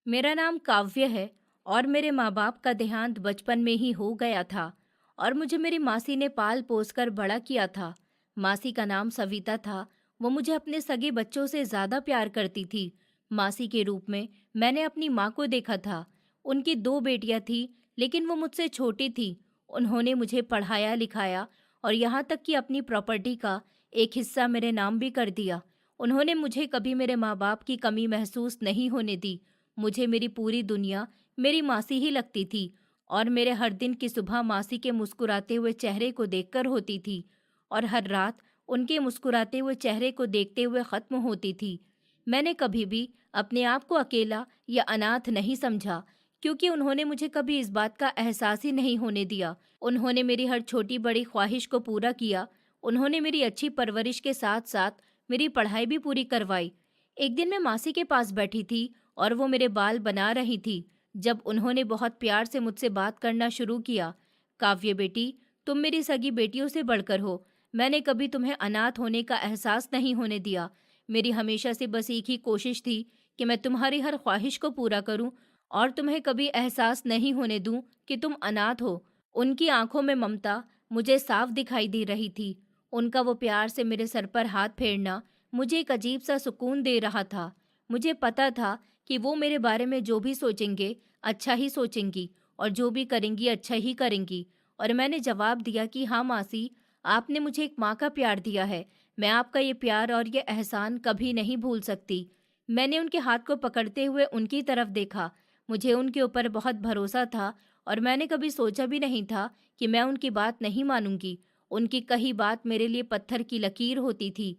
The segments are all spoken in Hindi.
मेरा नाम काव्य है और मेरे माँ बाप का देहांत बचपन में ही हो गया था और मुझे मेरी मासी ने पाल पोस कर बड़ा किया था। मासी का नाम सविता था। वो मुझे अपने सगे बच्चों से ज्यादा प्यार करती थी। मासी के रूप में मैंने अपनी माँ को देखा था। उनकी दो बेटियां थी, लेकिन वो मुझसे छोटी थी। उन्होंने मुझे पढ़ाया लिखाया और यहाँ तक कि अपनी प्रॉपर्टी का एक हिस्सा मेरे नाम भी कर दिया। उन्होंने मुझे कभी मेरे माँ बाप की कमी महसूस नहीं होने दी। मुझे मेरी पूरी दुनिया मेरी मासी ही लगती थी और मेरे हर दिन की सुबह मासी के मुस्कुराते हुए चेहरे को देखकर होती थी और हर रात उनके मुस्कुराते हुए चेहरे को देखते हुए खत्म होती थी। मैंने कभी भी अपने आप को अकेला या अनाथ नहीं समझा, क्योंकि उन्होंने मुझे कभी इस बात का एहसास ही नहीं होने दिया। उन्होंने मेरी हर छोटी बड़ी ख्वाहिश को पूरा किया। उन्होंने मेरी अच्छी परवरिश के साथ साथ मेरी पढ़ाई भी पूरी करवाई। एक दिन मैं मासी के पास बैठी थी और वो मेरे बाल बना रही थी, जब उन्होंने बहुत प्यार से मुझसे बात करना शुरू किया। काव्य बेटी, तुम मेरी सगी बेटियों से बढ़कर हो। मैंने कभी तुम्हें अनाथ होने का एहसास नहीं होने दिया। मेरी हमेशा से बस एक ही कोशिश थी कि मैं तुम्हारी हर ख्वाहिश को पूरा करूं और तुम्हें कभी एहसास नहीं होने दूं कि तुम अनाथ हो। उनकी आंखों में ममता मुझे साफ दिखाई दे रही थी। उनका वो प्यार से मेरे सर पर हाथ फेरना मुझे एक अजीब सा सुकून दे रहा था। मुझे पता था कि वो मेरे बारे में जो भी सोचेंगे अच्छा ही सोचेंगी और जो भी करेंगी अच्छा ही करेंगी। और मैंने जवाब दिया कि हाँ मासी, आपने मुझे एक माँ का प्यार दिया है। मैं आपका ये प्यार और ये एहसान कभी नहीं भूल सकती। मैंने उनके हाथ को पकड़ते हुए उनकी तरफ देखा। मुझे उनके ऊपर बहुत भरोसा था और मैंने कभी सोचा भी नहीं था कि मैं उनकी बात नहीं मानूंगी। उनकी कही बात मेरे लिए पत्थर की लकीर होती थी।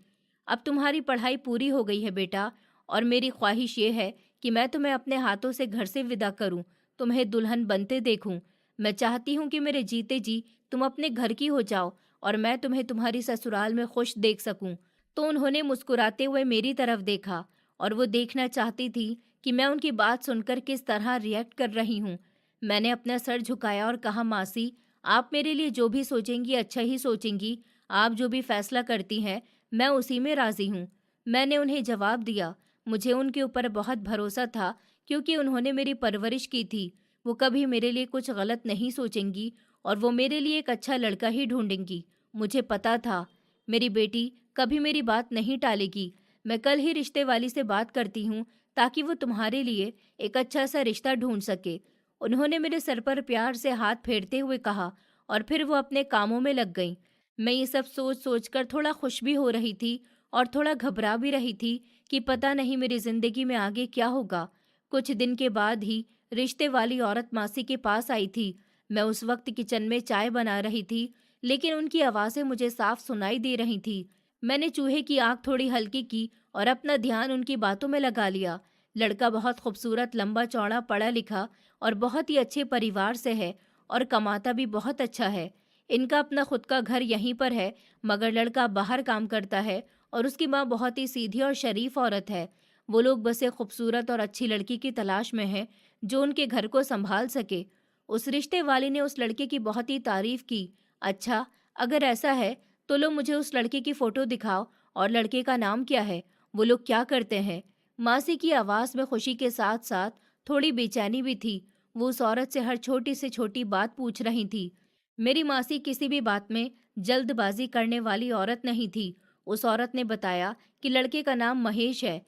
अब तुम्हारी पढ़ाई पूरी हो गई है बेटा, और मेरी ख्वाहिश ये है कि मैं तुम्हें अपने हाथों से घर से विदा करूं, तुम्हें दुल्हन बनते देखूं। मैं चाहती हूं कि मेरे जीते जी तुम अपने घर की हो जाओ और मैं तुम्हें तुम्हारी ससुराल में खुश देख सकूं। तो उन्होंने मुस्कुराते हुए मेरी तरफ देखा और वो देखना चाहती थी कि मैं उनकी बात सुनकर किस तरह रिएक्ट कर रही हूँ। मैंने अपना सर झुकाया और कहा, मासी, आप मेरे लिए जो भी सोचेंगी अच्छा ही सोचेंगी। आप जो भी फैसला करती हैं मैं उसी में राजी हूँ। मैंने उन्हें जवाब दिया। मुझे उनके ऊपर बहुत भरोसा था, क्योंकि उन्होंने मेरी परवरिश की थी। वो कभी मेरे लिए कुछ गलत नहीं सोचेंगी और वो मेरे लिए एक अच्छा लड़का ही ढूंढेंगी। मुझे पता था मेरी बेटी कभी मेरी बात नहीं टालेगी। मैं कल ही रिश्ते वाली से बात करती हूँ, ताकि वो तुम्हारे लिए एक अच्छा सा रिश्ता ढूंढ सके। उन्होंने मेरे सर पर प्यार से हाथ फेरते हुए कहा और फिर वो अपने कामों में लग गई। मैं ये सब सोच सोच कर थोड़ा खुश भी हो रही थी और थोड़ा घबरा भी रही थी कि पता नहीं मेरी जिंदगी में आगे क्या होगा। कुछ दिन के बाद ही रिश्ते वाली औरत मासी के पास आई थी। मैं उस वक्त किचन में चाय बना रही थी, लेकिन उनकी आवाज़ें मुझे साफ सुनाई दे रही थी। मैंने चूहे की आंख थोड़ी हल्की की और अपना ध्यान उनकी बातों में लगा लिया। लड़का बहुत खूबसूरत, लंबा चौड़ा, पढ़ा लिखा और बहुत ही अच्छे परिवार से है और कमाता भी बहुत अच्छा है। इनका अपना खुद का घर यहीं पर है, मगर लड़का बाहर काम करता है और उसकी माँ बहुत ही सीधी और शरीफ औरत है। वो लोग बस एक खूबसूरत और अच्छी लड़की की तलाश में हैं, जो उनके घर को संभाल सके। उस रिश्ते वाले ने उस लड़के की बहुत ही तारीफ की। अच्छा, अगर ऐसा है तो लो मुझे उस लड़के की फोटो दिखाओ, और लड़के का नाम क्या है, वो लोग क्या करते हैं। मासी की आवाज़ में खुशी के साथ साथ थोड़ी बेचैनी भी थी। वो उस औरत से हर छोटी से छोटी बात पूछ रही थी। मेरी मासी किसी भी बात में जल्दबाजी करने वाली औरत नहीं थी। उस औरत ने बताया कि लड़के का नाम महेश है।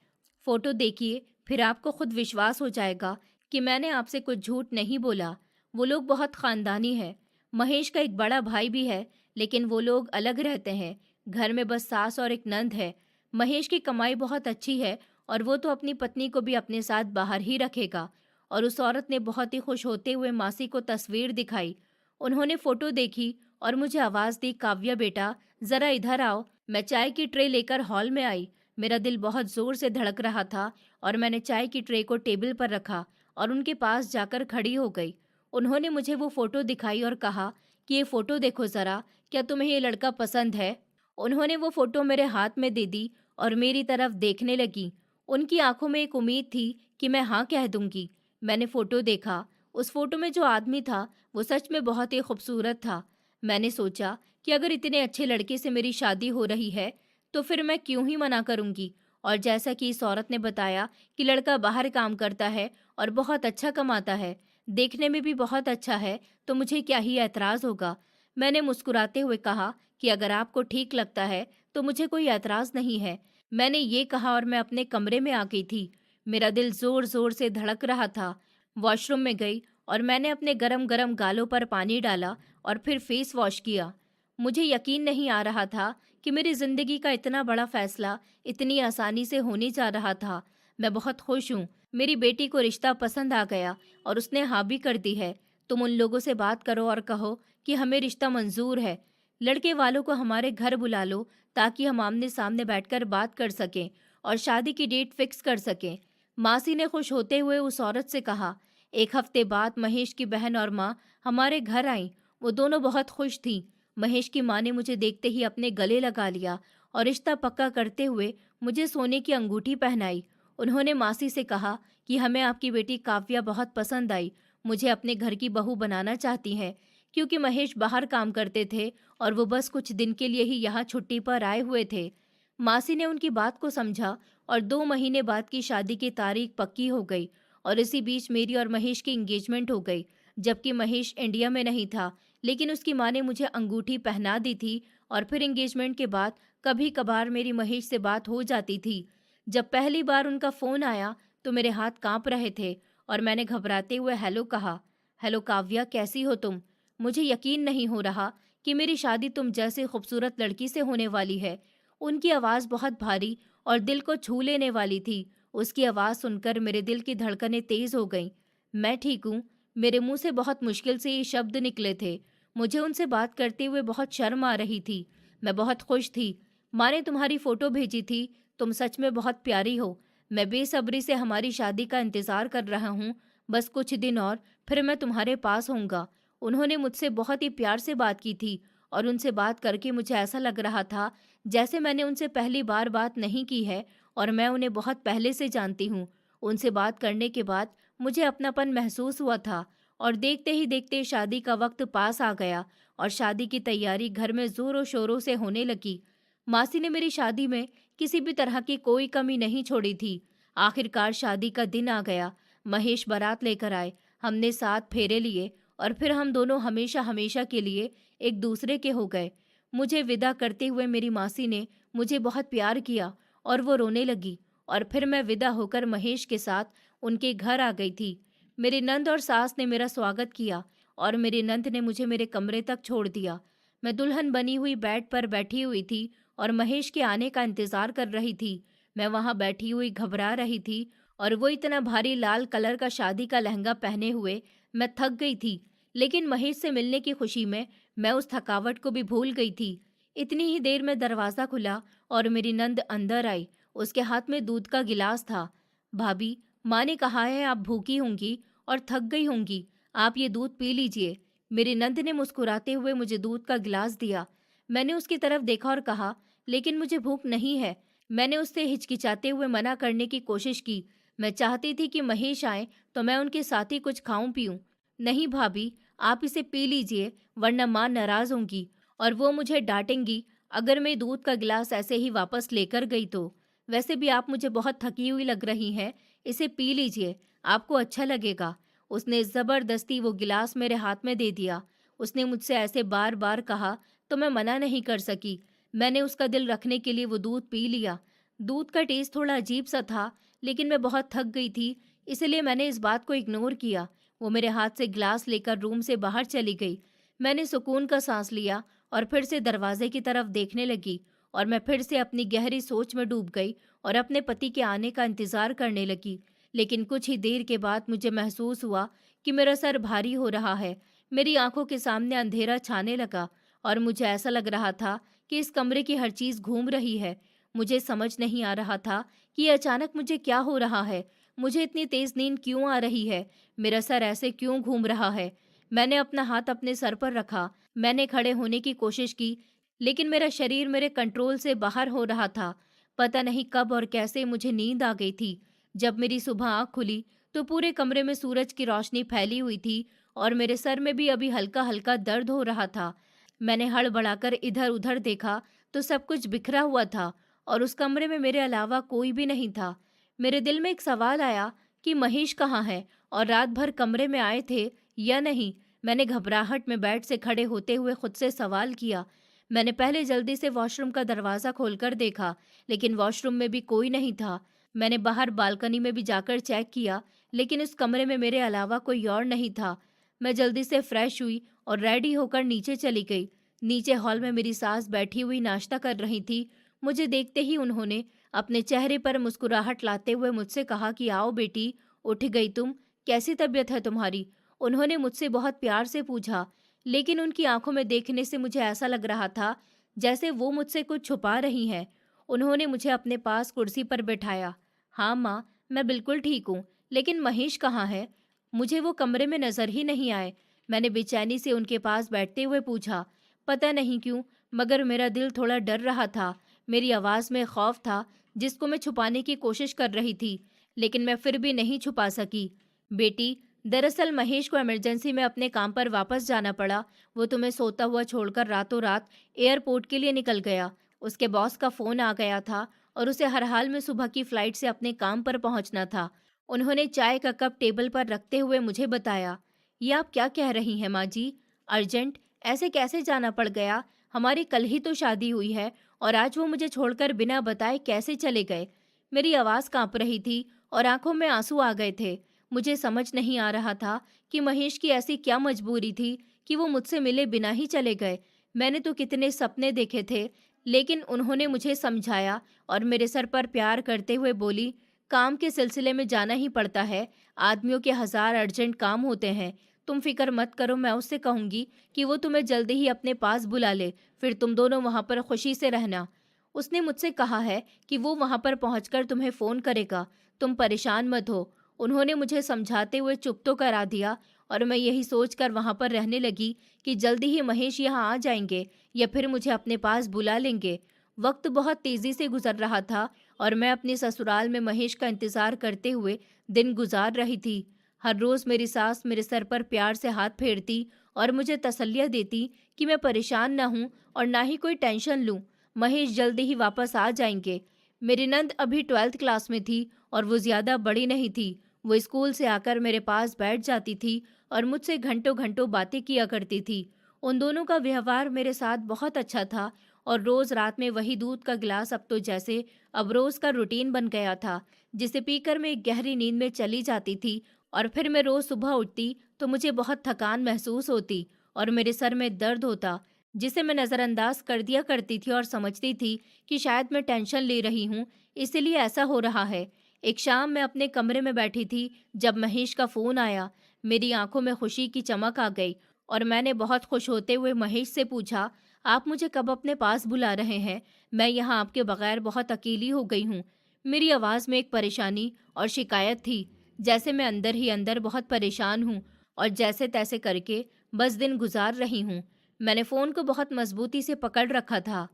फोटो देखिए, फिर आपको खुद विश्वास हो जाएगा कि मैंने आपसे कुछ झूठ नहीं बोला। वो लोग बहुत खानदानी है। महेश का एक बड़ा भाई भी है, लेकिन वो लोग अलग रहते हैं। घर में बस सास और एक नंद है। महेश की कमाई बहुत अच्छी है और वो तो अपनी पत्नी को भी अपने साथ बाहर ही रखेगा। और उस औरत ने बहुत ही खुश होते हुए मासी को तस्वीर दिखाई। उन्होंने फोटो देखी और मुझे आवाज़ दी, काव्या बेटा, ज़रा इधर आओ। मैं चाय की ट्रे लेकर हॉल में आई। मेरा दिल बहुत ज़ोर से धड़क रहा था और मैंने चाय की ट्रे को टेबल पर रखा और उनके पास जाकर खड़ी हो गई। उन्होंने मुझे वो फ़ोटो दिखाई और कहा कि ये फ़ोटो देखो ज़रा, क्या तुम्हें ये लड़का पसंद है। उन्होंने वो फ़ोटो मेरे हाथ में दे दी और मेरी तरफ देखने लगी। उनकी आंखों में एक उम्मीद थी कि मैं हाँ कह दूंगी। मैंने फ़ोटो देखा। उस फोटो में जो आदमी था वो सच में बहुत ही खूबसूरत था। मैंने सोचा कि अगर इतने अच्छे लड़के से मेरी शादी हो रही है तो फिर मैं क्यों ही मना करूंगी, और जैसा कि इस औरत ने बताया कि लड़का बाहर काम करता है और बहुत अच्छा कमाता है, देखने में भी बहुत अच्छा है, तो मुझे क्या ही ऐतराज़ होगा। मैंने मुस्कुराते हुए कहा कि अगर आपको ठीक लगता है तो मुझे कोई ऐतराज़ नहीं है। मैंने ये कहा और मैं अपने कमरे में आ गई थी। मेरा दिल ज़ोर-ज़ोर से धड़क रहा था। वॉशरूम में गई और मैंने अपने गरम-गरम गालों पर पानी डाला और फिर फेस वॉश किया। मुझे यकीन नहीं आ रहा था कि मेरी ज़िंदगी का इतना बड़ा फ़ैसला इतनी आसानी से होने जा रहा था। मैं बहुत खुश हूँ। मेरी बेटी को रिश्ता पसंद आ गया और उसने हाँ भी कर दी है। तुम उन लोगों से बात करो और कहो कि हमें रिश्ता मंजूर है। लड़के वालों को हमारे घर बुला लो ताकि हम आमने-सामने बैठकर बात कर सकें और शादी की डेट फिक्स कर सकें। मासी ने खुश होते हुए उस औरत से कहा। 1 हफ्ते बाद महेश की बहन और माँ हमारे घर आईं। वो दोनों बहुत खुश थीं। महेश की माँ ने मुझे देखते ही अपने गले लगा लिया और रिश्ता पक्का करते हुए मुझे सोने की अंगूठी पहनाई। उन्होंने मासी से कहा कि हमें आपकी बेटी काव्या बहुत पसंद आई, मुझे अपने घर की बहू बनाना चाहती हैं। क्योंकि महेश बाहर काम करते थे और वो बस कुछ दिन के लिए ही यहाँ छुट्टी पर आए हुए थे। मासी ने उनकी बात को समझा और 2 महीने बाद की शादी की तारीख पक्की हो गई और इसी बीच मेरी और महेश की एंगेजमेंट हो गई। जबकि महेश इंडिया में नहीं था, लेकिन उसकी माँ ने मुझे अंगूठी पहना दी थी और फिर एंगेजमेंट के बाद कभी कभार मेरी महेश से बात हो जाती थी। जब पहली बार उनका फ़ोन आया तो मेरे हाथ कांप रहे थे और मैंने घबराते हुए हेलो कहा। हेलो काव्या, कैसी हो तुम? मुझे यकीन नहीं हो रहा कि मेरी शादी तुम जैसे खूबसूरत लड़की से होने वाली है। उनकी आवाज़ बहुत भारी और दिल को छू लेने वाली थी। उसकी आवाज़ सुनकर मेरे दिल की धड़कनें तेज़ हो गईं। मैं ठीक हूँ। मेरे मुंह से बहुत मुश्किल से ये शब्द निकले थे। मुझे उनसे बात करते हुए बहुत शर्म आ रही थी। मैं बहुत खुश थी। माँ ने तुम्हारी फ़ोटो भेजी थी। तुम सच में बहुत प्यारी हो। मैं बेसब्री से हमारी शादी का इंतज़ार कर रहा हूँ। बस कुछ दिन और, फिर मैं तुम्हारे पास होऊंगा। उन्होंने मुझसे बहुत ही प्यार से बात की थी और उनसे बात करके मुझे ऐसा लग रहा था जैसे मैंने उनसे पहली बार बात नहीं की है और मैं उन्हें बहुत पहले से जानती हूँ। उनसे बात करने के बाद मुझे अपनापन महसूस हुआ था और देखते ही देखते शादी का वक्त पास आ गया और शादी की तैयारी घर में जोरों शोरों से होने लगी। मासी ने मेरी शादी में किसी भी तरह की कोई कमी नहीं छोड़ी थी। आखिरकार शादी का दिन आ गया। महेश बारात लेकर आए। हमने 7 फेरे लिए और फिर हम दोनों हमेशा हमेशा के लिए एक दूसरे के हो गए। मुझे विदा करते हुए मेरी मासी ने मुझे बहुत प्यार किया और वो रोने लगी और फिर मैं विदा होकर महेश के साथ उनके घर आ गई थी। मेरी नंद और सास ने मेरा स्वागत किया और मेरी नंद ने मुझे मेरे कमरे तक छोड़ दिया। मैं दुल्हन बनी हुई बेड पर बैठी हुई थी और महेश के आने का इंतजार कर रही थी। मैं वहां बैठी हुई घबरा रही थी और वो इतना भारी लाल कलर का शादी का लहंगा पहने हुए। मैं थक गई थी, लेकिन महेश से मिलने की खुशी में मैं उस थकावट को भी भूल गई थी। इतनी ही देर में दरवाज़ा खुला और मेरी नंद अंदर आई। उसके हाथ में दूध का गिलास था। भाभी, माँ ने कहा है आप भूखी होंगी और थक गई होंगी, आप ये दूध पी लीजिए। मेरी नंद ने मुस्कुराते हुए मुझे दूध का गिलास दिया। मैंने उसकी तरफ देखा और कहा, लेकिन मुझे भूख नहीं है। मैंने उससे हिचकिचाते हुए मना करने की कोशिश की। मैं चाहती थी कि महेश आए तो मैं उनके साथ ही कुछ खाऊं पीऊं। नहीं भाभी, आप इसे पी लीजिए, वरना माँ नाराज होंगी और वो मुझे डांटेंगी अगर मैं दूध का गिलास ऐसे ही वापस लेकर गई तो। वैसे भी आप मुझे बहुत थकी हुई लग रही हैं, इसे पी लीजिए, आपको अच्छा लगेगा। उसने जबरदस्ती वो गिलास मेरे हाथ में दे दिया। उसने मुझसे ऐसे बार बार कहा तो मैं मना नहीं कर सकी। मैंने उसका दिल रखने के लिए वो दूध पी लिया। दूध का टेस्ट थोड़ा अजीब सा था, लेकिन मैं बहुत थक गई थी, इसलिए मैंने इस बात को इग्नोर किया। वो मेरे हाथ से गिलास लेकर रूम से बाहर चली गई। मैंने सुकून का सांस लिया और फिर से दरवाजे की तरफ देखने लगी और मैं फिर से अपनी गहरी सोच में डूब गई और अपने पति के आने का इंतजार करने लगी। लेकिन कुछ ही देर के बाद मुझे महसूस हुआ कि मेरा सर भारी हो रहा है। मेरी आंखों के सामने अंधेरा छाने लगा और मुझे ऐसा लग रहा था कि इस कमरे की हर चीज घूम रही है। मुझे समझ नहीं आ रहा था कि अचानक मुझे क्या हो रहा है। मुझे इतनी तेज नींद क्यों आ रही है? मेरा सर ऐसे क्यों घूम रहा है? मैंने अपना हाथ अपने सर पर रखा। मैंने खड़े होने की कोशिश की, लेकिन मेरा शरीर मेरे कंट्रोल से बाहर हो रहा था। पता नहीं कब और कैसे मुझे नींद आ गई थी। जब मेरी सुबह आँख खुली तो पूरे कमरे में सूरज की रोशनी फैली हुई थी और मेरे सर में भी अभी हल्का-हल्का दर्द हो रहा था। मैंने हड़बड़ाकर इधर-उधर देखा तो सब कुछ बिखरा हुआ था और उस कमरे में मेरे अलावा कोई भी नहीं था। मेरे दिल में एक सवाल आया कि महेश कहाँ है और रात भर कमरे में आए थे या नहीं। मैंने घबराहट में बेड से खड़े होते हुए खुद से सवाल किया। मैंने पहले जल्दी से वॉशरूम का दरवाज़ा खोलकर देखा, लेकिन वॉशरूम में भी कोई नहीं था। मैंने बाहर बालकनी में भी जाकर चेक किया, लेकिन उस कमरे में मेरे अलावा कोई और नहीं था। मैं जल्दी से फ्रेश हुई और रेडी होकर नीचे चली गई। नीचे हॉल में मेरी सास बैठी हुई नाश्ता कर रही थी। मुझे देखते ही उन्होंने अपने चेहरे पर मुस्कुराहट लाते हुए मुझसे कहा कि आओ बेटी, उठ गई तुम, कैसी तबीयत है तुम्हारी? उन्होंने मुझसे बहुत प्यार से पूछा, लेकिन उनकी आंखों में देखने से मुझे ऐसा लग रहा था जैसे वो मुझसे कुछ छुपा रही हैं। उन्होंने मुझे अपने पास कुर्सी पर बैठाया। हाँ माँ, मैं बिल्कुल ठीक हूँ, लेकिन महेश कहाँ है? मुझे वो कमरे में नजर ही नहीं आए। मैंने बेचैनी से उनके पास बैठते हुए पूछा। पता नहीं क्यों, मगर मेरा दिल थोड़ा डर रहा था। मेरी आवाज़ में खौफ था, जिसको मैं छुपाने की कोशिश कर रही थी, लेकिन मैं फिर भी नहीं छुपा सकी। बेटी, दरअसल महेश को इमरजेंसी में अपने काम पर वापस जाना पड़ा। वो तुम्हें सोता हुआ छोड़कर रातों रात एयरपोर्ट के लिए निकल गया। उसके बॉस का फ़ोन आ गया था और उसे हर हाल में सुबह की फ़्लाइट से अपने काम पर पहुंचना था। उन्होंने चाय का कप टेबल पर रखते हुए मुझे बताया। ये आप क्या कह रही हैं माँ जी? अर्जेंट? ऐसे कैसे जाना पड़ गया? हमारी कल ही तो शादी हुई है और आज वो मुझे छोड़कर बिना बताए कैसे चले गए? मेरी आवाज़ कांप रही थी और आंखों में आंसू आ गए थे। मुझे समझ नहीं आ रहा था कि महेश की ऐसी क्या मजबूरी थी कि वो मुझसे मिले बिना ही चले गए। मैंने तो कितने सपने देखे थे, लेकिन उन्होंने मुझे समझाया और मेरे सर पर प्यार करते हुए बोली, काम के सिलसिले में जाना ही पड़ता है। आदमियों के 1000 अर्जेंट काम होते हैं। तुम फिक्र मत करो, मैं उससे कहूंगी कि वो तुम्हें जल्दी ही अपने पास बुला ले, फिर तुम दोनों वहां पर खुशी से रहना। उसने मुझसे कहा है कि वो वहां पर पहुंचकर तुम्हें फ़ोन करेगा। तुम परेशान मत हो। उन्होंने मुझे समझाते हुए चुप तो करा दिया और मैं यही सोचकर वहां पर रहने लगी कि जल्दी ही महेश यहाँ आ जाएंगे या फिर मुझे अपने पास बुला लेंगे। वक्त बहुत तेज़ी से गुजर रहा था और मैं अपने ससुराल में महेश का इंतज़ार करते हुए दिन गुजार रही थी। हर रोज़ मेरी सास मेरे सर पर प्यार से हाथ फेरती और मुझे तसल्लियाँ देती कि मैं परेशान ना हूँ और ना ही कोई टेंशन लूँ। महेश जल्दी ही वापस आ जाएंगे। मेरी नंद अभी 12th क्लास में थी और वो ज़्यादा बड़ी नहीं थी। वो स्कूल से आकर मेरे पास बैठ जाती थी और मुझसे घंटों घंटों बातें किया करती थी। उन दोनों का व्यवहार मेरे साथ बहुत अच्छा था और रोज़ रात में वही दूध का गिलास अब तो जैसे अब रोज़ का रूटीन बन गया था, जिसे पीकर मैं एक गहरी नींद में चली जाती थी और फिर मैं रोज़ सुबह उठती तो मुझे बहुत थकान महसूस होती और मेरे सर में दर्द होता, जिसे मैं नज़रअंदाज कर दिया करती थी और समझती थी कि शायद मैं टेंशन ले रही हूँ, इसीलिए ऐसा हो रहा है। एक शाम मैं अपने कमरे में बैठी थी जब महेश का फ़ोन आया। मेरी आंखों में खुशी की चमक आ गई और मैंने बहुत खुश होते हुए महेश से पूछा, आप मुझे कब अपने पास बुला रहे हैं? मैं यहाँ आपके बगैर बहुत अकेली हो गई हूँ। मेरी आवाज़ में एक परेशानी और शिकायत थी, जैसे मैं अंदर ही अंदर बहुत परेशान हूँ और जैसे तैसे करके बस दिन गुजार रही हूँ। मैंने फ़ोन को बहुत मजबूती से पकड़ रखा था।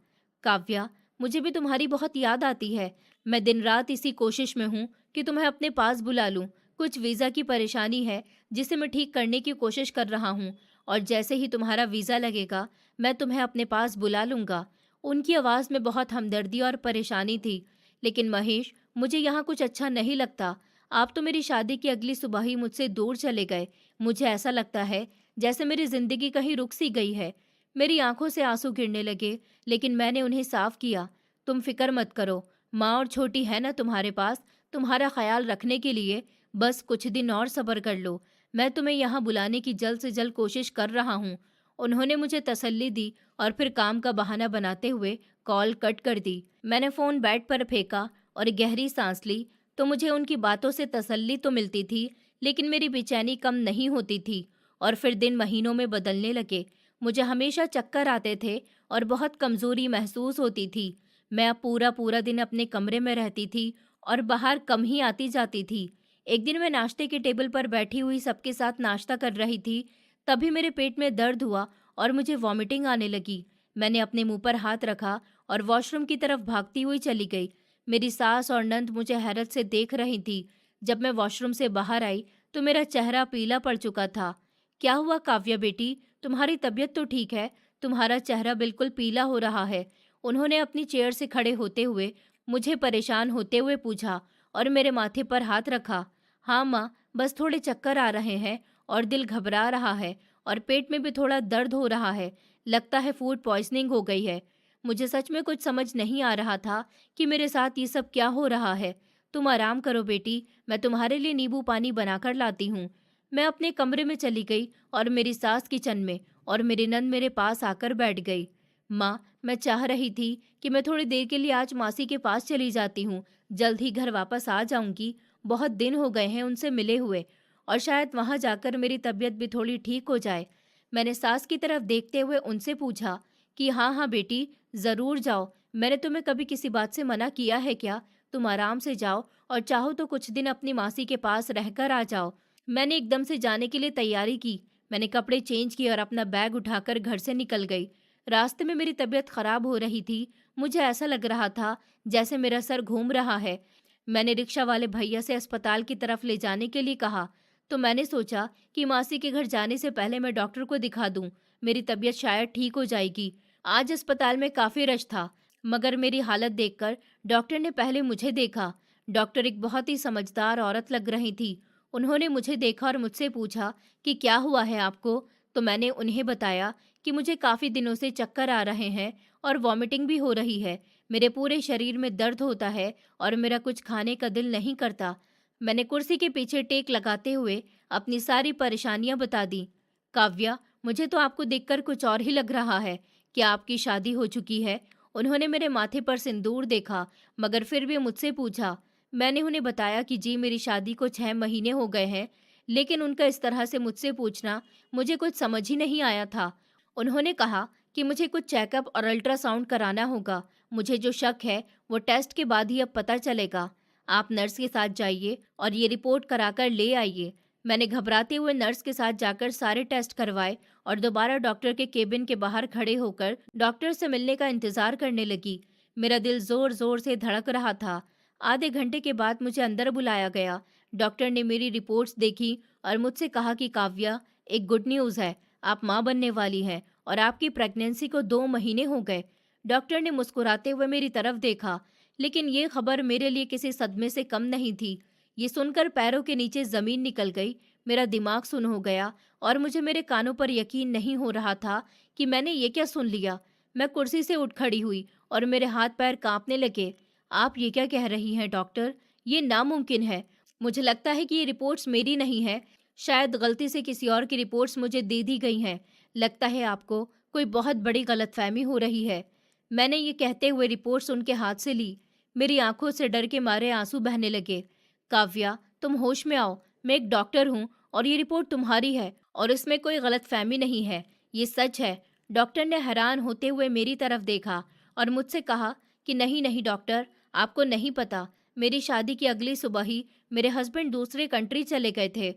काव्या, मुझे भी तुम्हारी बहुत याद आती है। मैं दिन रात इसी कोशिश में हूँ कि तुम्हें अपने पास बुला लूँ। कुछ वीज़ा की परेशानी है, जिसे मैं ठीक करने की कोशिश कर रहा हूँ और जैसे ही तुम्हारा वीज़ा लगेगा, मैं तुम्हें अपने पास बुला लूँगा। उनकी आवाज़ में बहुत हमदर्दी और परेशानी थी। लेकिन महेश, मुझे यहाँ कुछ अच्छा नहीं लगता। आप तो मेरी शादी की अगली सुबह ही मुझसे दूर चले गए। मुझे ऐसा लगता है जैसे मेरी ज़िंदगी कहीं रुक सी गई है। मेरी आंखों से आंसू गिरने लगे, लेकिन मैंने उन्हें साफ किया। तुम फिक्र मत करो, माँ और छोटी है ना तुम्हारे पास, तुम्हारा ख्याल रखने के लिए। बस कुछ दिन और सब्र कर लो। मैं तुम्हें यहाँ बुलाने की जल्द से जल्द कोशिश कर रहा हूँ। उन्होंने मुझे तसल्ली दी और फिर काम का बहाना बनाते हुए कॉल कट कर दी। मैंने फ़ोन बेड पर फेंका और गहरी सांस ली, तो मुझे उनकी बातों से तसल्ली तो मिलती थी, लेकिन मेरी बेचैनी कम नहीं होती थी। और फिर दिन महीनों में बदलने लगे। मुझे हमेशा चक्कर आते थे और बहुत कमज़ोरी महसूस होती थी। मैं अब पूरा पूरा दिन अपने कमरे में रहती थी और बाहर कम ही आती जाती थी। एक दिन मैं नाश्ते के टेबल पर बैठी हुई सबके साथ नाश्ता कर रही थी, तभी मेरे पेट में दर्द हुआ और मुझे वॉमिटिंग आने लगी। मैंने अपने मुंह पर हाथ रखा और वॉशरूम की तरफ भागती हुई चली गई। मेरी सास और नंद मुझे हैरत से देख रही थी। जब मैं वॉशरूम से बाहर आई तो मेरा चेहरा पीला पड़ चुका था। क्या हुआ काव्या बेटी, तुम्हारी तबीयत तो ठीक है? तुम्हारा चेहरा बिल्कुल पीला हो रहा है। उन्होंने अपनी चेयर से खड़े होते हुए मुझे परेशान होते हुए पूछा और मेरे माथे पर हाथ रखा। हाँ माँ, बस थोड़े चक्कर आ रहे हैं और दिल घबरा रहा है और पेट में भी थोड़ा दर्द हो रहा है। लगता है फूड पॉइजनिंग हो गई है। मुझे सच में कुछ समझ नहीं आ रहा था कि मेरे साथ ये सब क्या हो रहा है। तुम आराम करो बेटी, मैं तुम्हारे लिए नींबू पानी बनाकर लाती हूँ। मैं अपने कमरे में चली गई और मेरी सास किचन में और मेरी नंद मेरे पास आकर बैठ गई। माँ, मैं चाह रही थी कि मैं थोड़ी देर के लिए आज मासी के पास चली जाती हूँ। जल्द ही घर वापस आ जाऊंगी। बहुत दिन हो गए हैं उनसे मिले हुए और शायद वहां जाकर मेरी तबीयत भी थोड़ी ठीक हो जाए। मैंने सास की तरफ देखते हुए उनसे पूछा कि हाँ हाँ बेटी, ज़रूर जाओ। मैंने तुम्हें कभी किसी बात से मना किया है क्या? तुम आराम से जाओ और चाहो तो कुछ दिन अपनी मासी के पास रहकर आ जाओ। मैंने एकदम से जाने के लिए तैयारी की। मैंने कपड़े चेंज किए और अपना बैग उठाकर घर से निकल गई। रास्ते में मेरी तबीयत खराब हो रही थी। मुझे ऐसा लग रहा था जैसे मेरा सर घूम रहा है। मैंने रिक्शा वाले भैया से अस्पताल की तरफ ले जाने के लिए कहा, तो मैंने सोचा कि मासी के घर जाने से पहले मैं डॉक्टर को दिखा दूं। मेरी तबीयत शायद ठीक हो जाएगी। आज अस्पताल में काफ़ी रश था, मगर मेरी हालत देखकर डॉक्टर ने पहले मुझे देखा। डॉक्टर एक बहुत ही समझदार औरत लग रही थी। उन्होंने मुझे देखा और मुझसे पूछा कि क्या हुआ है आपको? तो मैंने उन्हें बताया कि मुझे काफ़ी दिनों से चक्कर आ रहे हैं और वॉमिटिंग भी हो रही है। मेरे पूरे शरीर में दर्द होता है और मेरा कुछ खाने का दिल नहीं करता। मैंने कुर्सी के पीछे टेक लगाते हुए अपनी सारी परेशानियां बता दी। काव्या, मुझे तो आपको देखकर कुछ और ही लग रहा है। क्या आपकी शादी हो चुकी है? उन्होंने मेरे माथे पर सिंदूर देखा, मगर फिर भी मुझसे पूछा। मैंने उन्हें बताया कि जी मेरी शादी को 6 महीने हो गए हैं, लेकिन उनका इस तरह से मुझसे पूछना मुझे कुछ समझ ही नहीं आया था। उन्होंने कहा कि मुझे कुछ चेकअप और अल्ट्रासाउंड कराना होगा। मुझे जो शक है वो टेस्ट के बाद ही अब पता चलेगा। आप नर्स के साथ जाइए और ये रिपोर्ट कराकर ले आइए। मैंने घबराते हुए नर्स के साथ जाकर सारे टेस्ट करवाए और दोबारा डॉक्टर के केबिन के बाहर खड़े होकर डॉक्टर से मिलने का इंतजार करने लगी। मेरा दिल जोर जोर से धड़क रहा था। आधे घंटे के बाद मुझे अंदर बुलाया गया। डॉक्टर ने मेरी रिपोर्ट्स देखी और मुझसे कहा कि काव्या, एक गुड न्यूज़ है। आप माँ बनने वाली हैं और आपकी प्रेगनेंसी को 2 महीने हो गए। डॉक्टर ने मुस्कुराते हुए मेरी तरफ देखा, लेकिन ये खबर मेरे लिए किसी सदमे से कम नहीं थी। ये सुनकर पैरों के नीचे जमीन निकल गई। मेरा दिमाग सुन्न हो गया और मुझे मेरे कानों पर यकीन नहीं हो रहा था कि मैंने ये क्या सुन लिया। मैं कुर्सी से उठ खड़ी हुई और मेरे हाथ पैर कांपने लगे। आप ये क्या कह रही हैं डॉक्टर? ये नामुमकिन है। मुझे लगता है कि ये रिपोर्ट्स मेरी नहीं है। शायद गलती से किसी और की रिपोर्ट्स मुझे दे दी गई हैं। लगता है आपको कोई बहुत बड़ी गलतफहमी हो रही है। मैंने ये कहते हुए रिपोर्ट्स उनके हाथ से ली। मेरी आंखों से डर के मारे आंसू बहने लगे। काव्या, तुम होश में आओ। मैं एक डॉक्टर हूँ और ये रिपोर्ट तुम्हारी है और इसमें कोई गलतफहमी नहीं है। ये सच है। डॉक्टर ने हैरान होते हुए मेरी तरफ देखा और मुझसे कहा कि नहीं नहीं डॉक्टर, आपको नहीं पता। मेरी शादी की अगली सुबह ही मेरे हस्बैंड दूसरे कंट्री चले गए थे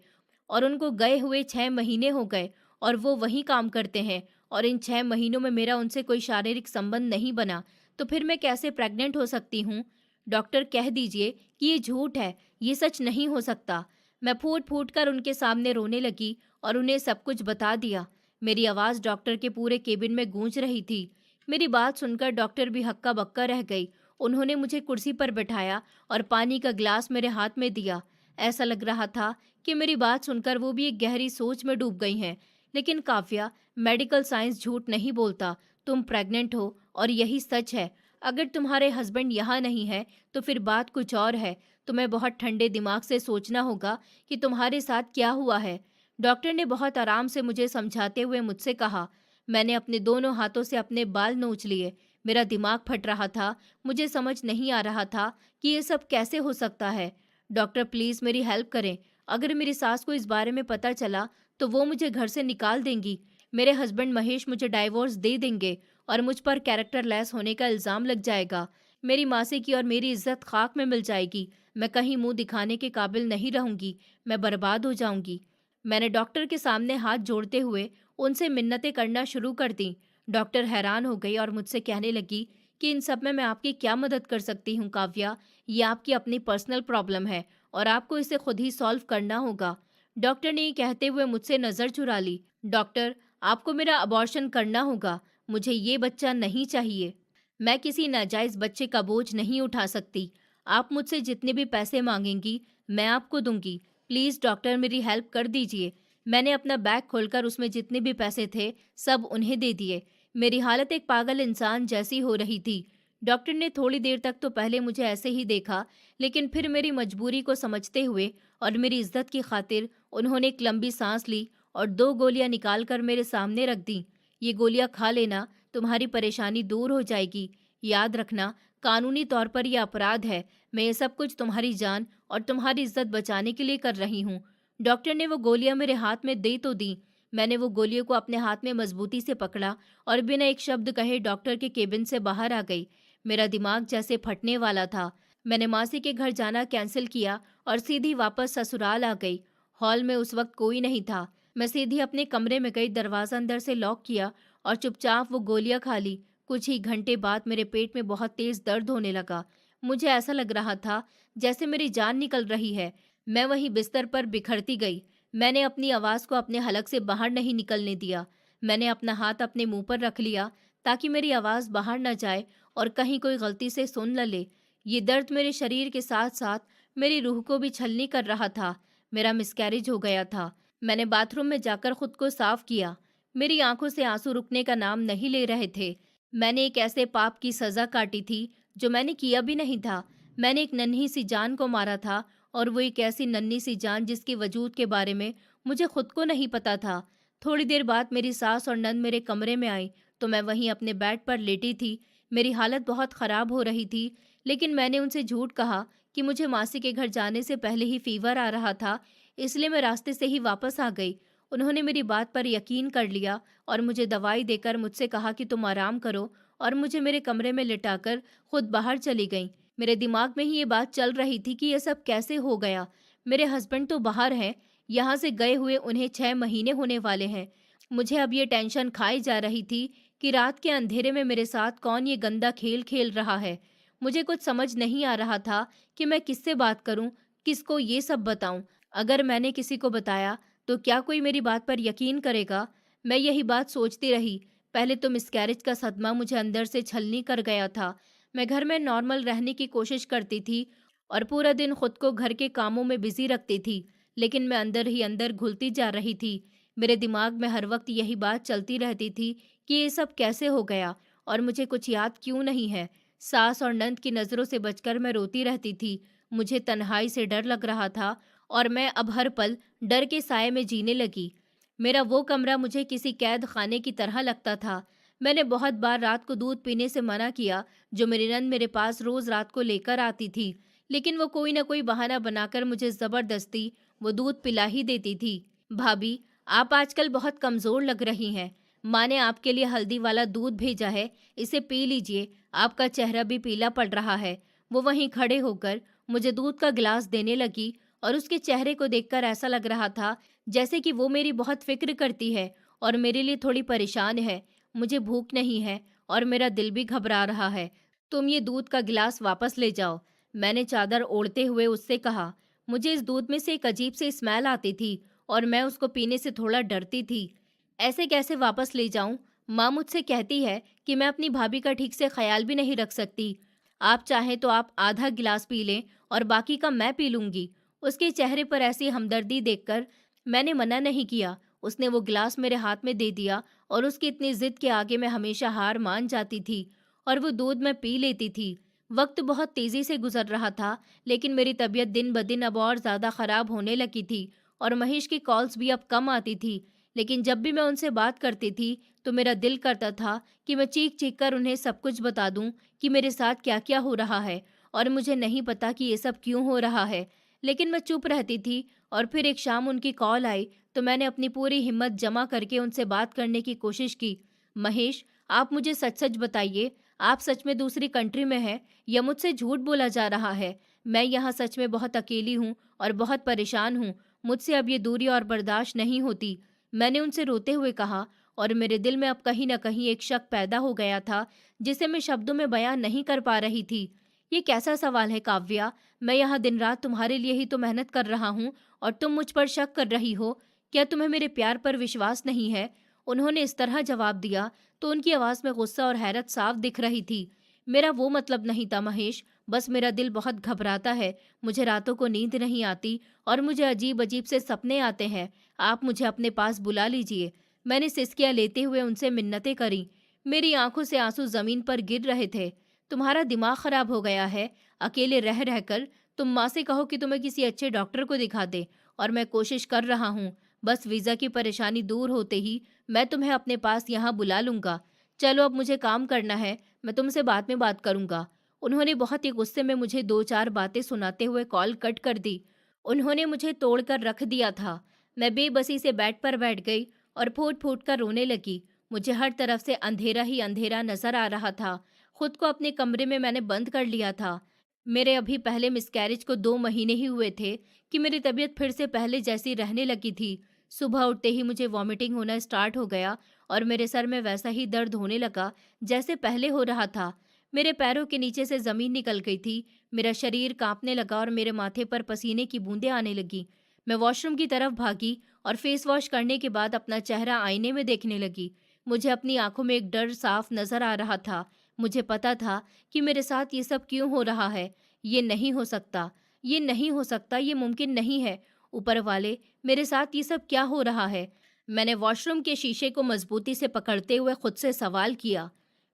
और उनको गए हुए 6 महीने हो गए और वो वहीं काम करते हैं और इन 6 महीनों में मेरा उनसे कोई शारीरिक संबंध नहीं बना, तो फिर मैं कैसे प्रेग्नेंट हो सकती हूँ? डॉक्टर, कह दीजिए कि ये झूठ है, ये सच नहीं हो सकता। मैं फूट फूट कर उनके सामने रोने लगी और उन्हें सब कुछ बता दिया। मेरी आवाज़ डॉक्टर के पूरे केबिन में गूंज रही थी। मेरी बात सुनकर डॉक्टर भी हक्का बक्का रह गई। उन्होंने मुझे कुर्सी पर बैठाया और पानी का ग्लास मेरे हाथ में दिया। ऐसा लग रहा था कि मेरी बात सुनकर वो भी एक गहरी सोच में डूब गई हैं। लेकिन काव्या, मेडिकल साइंस झूठ नहीं बोलता। तुम प्रेग्नेंट हो और यही सच है। अगर तुम्हारे हस्बैंड यहाँ नहीं है तो फिर बात कुछ और है। तुम्हें बहुत ठंडे दिमाग से सोचना होगा कि तुम्हारे साथ क्या हुआ है। डॉक्टर ने बहुत आराम से मुझे समझाते हुए मुझसे कहा। मैंने अपने दोनों हाथों से अपने बाल नोच लिए। मेरा दिमाग फट रहा था। मुझे समझ नहीं आ रहा था कि ये सब कैसे हो सकता है। डॉक्टर, प्लीज़ मेरी हेल्प करें। अगर मेरी सास को इस बारे में पता चला तो वो मुझे घर से निकाल देंगी। मेरे हस्बैंड महेश मुझे डाइवोर्स दे देंगे और मुझ पर कैरेक्टर लेस होने का इल्ज़ाम लग जाएगा। मेरी मासी की और मेरी इज्जत खाक में मिल जाएगी। मैं कहीं मुंह दिखाने के काबिल नहीं रहूंगी। मैं बर्बाद हो जाऊंगी। मैंने डॉक्टर के सामने हाथ जोड़ते हुए उनसे मिन्नतें करना शुरू कर दी। डॉक्टर हैरान हो गई और मुझसे कहने लगी कि इन सब में मैं आपकी क्या मदद कर सकती हूँ काव्या। ये आपकी अपनी पर्सनल प्रॉब्लम है और आपको इसे खुद ही सॉल्व करना होगा। डॉक्टर ने ये कहते हुए मुझसे नज़र चुरा ली। डॉक्टर, आपको मेरा अबॉर्शन करना होगा। मुझे ये बच्चा नहीं चाहिए। मैं किसी नाजायज़ बच्चे का बोझ नहीं उठा सकती। आप मुझसे जितने भी पैसे माँगेंगी, मैं आपको दूँगी। प्लीज़ डॉक्टर मेरी हेल्प कर दीजिए। मैंने अपना बैग खोलकर उसमें जितने भी पैसे थे, सब उन्हें दे दिए। मेरी हालत एक पागल इंसान जैसी हो रही थी। डॉक्टर ने थोड़ी देर तक तो पहले मुझे ऐसे ही देखा, लेकिन फिर मेरी मजबूरी को समझते हुए और मेरी इज़्ज़त की खातिर उन्होंने एक लंबी सांस ली और 2 गोलियाँ निकाल कर मेरे सामने रख दीं। ये गोलियाँ खा लेना, तुम्हारी परेशानी दूर हो जाएगी। याद रखना, कानूनी तौर पर यह अपराध है। मैं ये सब कुछ तुम्हारी जान और तुम्हारी इज्जत बचाने के लिए कर रही हूँ। डॉक्टर ने वो गोलियां मेरे हाथ में दे तो दी। मैंने वो गोलियों को अपने हाथ में मजबूती से पकड़ा और बिना एक शब्द कहे डॉक्टर के केबिन से बाहर आ गई। मेरा दिमाग जैसे फटने वाला था। मैंने मासी के घर जाना कैंसिल किया और सीधी वापस ससुराल आ गई। हॉल में उस वक्त कोई नहीं था। मैं सीधी अपने कमरे में गई, दरवाज़ा अंदर से लॉक किया और चुपचाप वो गोलियां खा ली। कुछ ही घंटे बाद मेरे पेट में बहुत तेज दर्द होने लगा। मुझे ऐसा लग रहा था जैसे मेरी जान निकल रही है। मैं वहीं बिस्तर पर बिखरती गई। मैंने अपनी आवाज़ को अपने हलक से बाहर नहीं निकलने दिया। मैंने अपना हाथ अपने मुंह पर रख लिया ताकि मेरी आवाज़ बाहर न जाए और कहीं कोई गलती से सुन न ले। ये दर्द मेरे शरीर के साथ साथ मेरी रूह को भी छलनी कर रहा था। मेरा मिसकैरेज हो गया था। मैंने बाथरूम में जाकर खुद को साफ किया। मेरी आंखों से आंसू रुकने का नाम नहीं ले रहे थे। मैंने एक ऐसे पाप की सज़ा काटी थी जो मैंने किया भी नहीं था। मैंने एक नन्ही सी जान को मारा था और वो एक ऐसी नन्ही सी जान जिसके वजूद के बारे में मुझे खुद को नहीं पता था। थोड़ी देर बाद मेरी सास और नंद मेरे कमरे में आई तो मैं वहीं अपने बेड पर लेटी थी। मेरी हालत बहुत ख़राब हो रही थी, लेकिन मैंने उनसे झूठ कहा कि मुझे मासी के घर जाने से पहले ही फीवर आ रहा था, इसलिए मैं रास्ते से ही वापस आ गई। उन्होंने मेरी बात पर यकीन कर लिया और मुझे दवाई देकर मुझसे कहा कि तुम आराम करो और मुझे मेरे कमरे में लिटाकर खुद बाहर चली गईं। मेरे दिमाग में ही ये बात चल रही थी कि ये सब कैसे हो गया। मेरे हस्बैंड तो बाहर हैं, यहाँ से गए हुए उन्हें 6 महीने होने वाले हैं। मुझे अब ये टेंशन खाई जा रही थी कि रात के अंधेरे में मेरे साथ कौन ये गंदा खेल खेल रहा है। मुझे कुछ समझ नहीं आ रहा था कि मैं किससे बात करूं, किसको ये सब बताऊं। अगर मैंने किसी को बताया तो क्या कोई मेरी बात पर यकीन करेगा? मैं यही बात सोचती रही। पहले तो मिसकैरेज का सदमा मुझे अंदर से छलनी कर गया था। मैं घर में नॉर्मल रहने की कोशिश करती थी और पूरा दिन खुद को घर के कामों में बिजी रखती थी, लेकिन मैं अंदर ही अंदर घुलती जा रही थी। मेरे दिमाग में हर वक्त यही बात चलती रहती थी कि ये सब कैसे हो गया और मुझे कुछ याद क्यों नहीं है। सास और नंद की नज़रों से बचकर मैं रोती रहती थी। मुझे तन्हाई से डर लग रहा था और मैं अब हर पल डर के साए में जीने लगी। मेरा वो कमरा मुझे किसी कैद खाने की तरह लगता था। मैंने बहुत बार रात को दूध पीने से मना किया, जो मेरी नंद मेरे पास रोज़ रात को लेकर आती थी, लेकिन वो कोई ना कोई बहाना बनाकर मुझे ज़बरदस्ती वो दूध पिला ही देती थी। भाभी, आप आजकल बहुत कमज़ोर लग रही हैं। माँ ने आपके लिए हल्दी वाला दूध भेजा है, इसे पी लीजिए, आपका चेहरा भी पीला पड़ रहा है। वो वहीं खड़े होकर मुझे दूध का गिलास देने लगी और उसके चेहरे को देखकर ऐसा लग रहा था जैसे कि वो मेरी बहुत फिक्र करती है और मेरे लिए थोड़ी परेशान है। मुझे भूख नहीं है और मेरा दिल भी घबरा रहा है। तुम ये दूध का गिलास वापस ले जाओ, मैंने चादर ओढ़ते हुए उससे कहा। मुझे इस दूध में से एक अजीब सी स्मेल आती थी और मैं उसको पीने से थोड़ा डरती थी। ऐसे कैसे वापस ले जाऊं? माँ मुझसे कहती है कि मैं अपनी भाभी का ठीक से ख्याल भी नहीं रख सकती। आप चाहें तो आप आधा गिलास पी लें और बाकी का मैं पी लूंगी। उसके चेहरे पर ऐसी हमदर्दी देखकर मैंने मना नहीं किया। उसने वो गिलास मेरे हाथ में दे दिया और उसकी इतनी जिद के आगे मैं हमेशा हार मान जाती थी और वो दूध मैं पी लेती थी। वक्त बहुत तेजी से गुजर रहा था, लेकिन मेरी तबीयत दिन ब दिन अब और ज़्यादा ख़राब होने लगी थी और महेश की कॉल्स भी अब कम आती थी। लेकिन जब भी मैं उनसे बात करती थी तो मेरा दिल करता था कि मैं चीख चीख कर उन्हें सब कुछ बता दूं कि मेरे साथ क्या क्या हो रहा है और मुझे नहीं पता कि ये सब क्यों हो रहा है। लेकिन मैं चुप रहती थी और फिर एक शाम उनकी कॉल आई तो मैंने अपनी पूरी हिम्मत जमा करके उनसे बात करने की कोशिश की। महेश, आप मुझे सच सच बताइए, आप सच में दूसरी कंट्री में हैं या मुझसे झूठ बोला जा रहा है? मैं यहाँ सच में बहुत अकेली हूँ और बहुत परेशान हूँ। मुझसे अब ये दूरी और बर्दाश्त नहीं होती, मैंने उनसे रोते हुए कहा। और मेरे दिल में अब कहीं न कहीं एक शक पैदा हो गया था जिसे मैं शब्दों में बयां नहीं कर पा रही थी। ये कैसा सवाल है काव्या? मैं यहाँ दिन रात तुम्हारे लिए ही तो मेहनत कर रहा हूँ और तुम मुझ पर शक कर रही हो। क्या तुम्हें मेरे प्यार पर विश्वास नहीं है? उन्होंने इस तरह जवाब दिया तो उनकी आवाज़ में गुस्सा और हैरत साफ दिख रही थी। मेरा वो मतलब नहीं था महेश, बस मेरा दिल बहुत घबराता है। मुझे रातों को नींद नहीं आती और मुझे अजीब-अजीब से सपने आते हैं। आप मुझे अपने पास बुला लीजिए। मैंने सिसकियाँ लेते हुए उनसे मिन्नतें करीं। मेरी आँखों से आँसू ज़मीन पर गिर रहे थे। तुम्हारा दिमाग खराब हो गया है। अकेले रह रहकर तुम माँ से कहो कि तुम्हें किसी अच्छे डॉक्टर को दिखा दे, और मैं कोशिश कर रहा हूँ। बस वीज़ा की परेशानी दूर होते ही मैं तुम्हें अपने पास यहाँ बुला लूँगा। चलो अब मुझे काम करना है, मैं तुमसे बाद में बात करूँगा। उन्होंने बहुत ही गुस्से में मुझे 2-4 बातें सुनाते हुए कॉल कट कर दी। उन्होंने मुझे तोड़कर रख दिया था। मैं बेबसी से बेड पर बैठ गई और फूट-फूट कर रोने लगी। मुझे हर तरफ से अंधेरा ही अंधेरा नज़र आ रहा था। खुद को अपने कमरे में मैंने बंद कर लिया था। मेरे अभी पहले मिसकैरेज को 2 महीने ही हुए थे कि मेरी तबीयत फिर से पहले जैसी रहने लगी थी। सुबह उठते ही मुझे वॉमिटिंग होना स्टार्ट हो गया और मेरे सर में वैसा ही दर्द होने लगा जैसे पहले हो रहा था। मेरे पैरों के नीचे से ज़मीन निकल गई थी। मेरा शरीर काँपने लगा और मेरे माथे पर पसीने की बूंदें आने लगीं। मैं वॉशरूम की तरफ भागी और फेस वॉश करने के बाद अपना चेहरा आईने में देखने लगी। मुझे अपनी आँखों में एक डर साफ नज़र आ रहा था। मुझे पता था कि मेरे साथ ये सब क्यों हो रहा है। ये नहीं हो सकता, ये नहीं हो सकता, ये मुमकिन नहीं है। ऊपर वाले, मेरे साथ ये सब क्या हो रहा है? मैंने वॉशरूम के शीशे को मजबूती से पकड़ते हुए खुद से सवाल किया।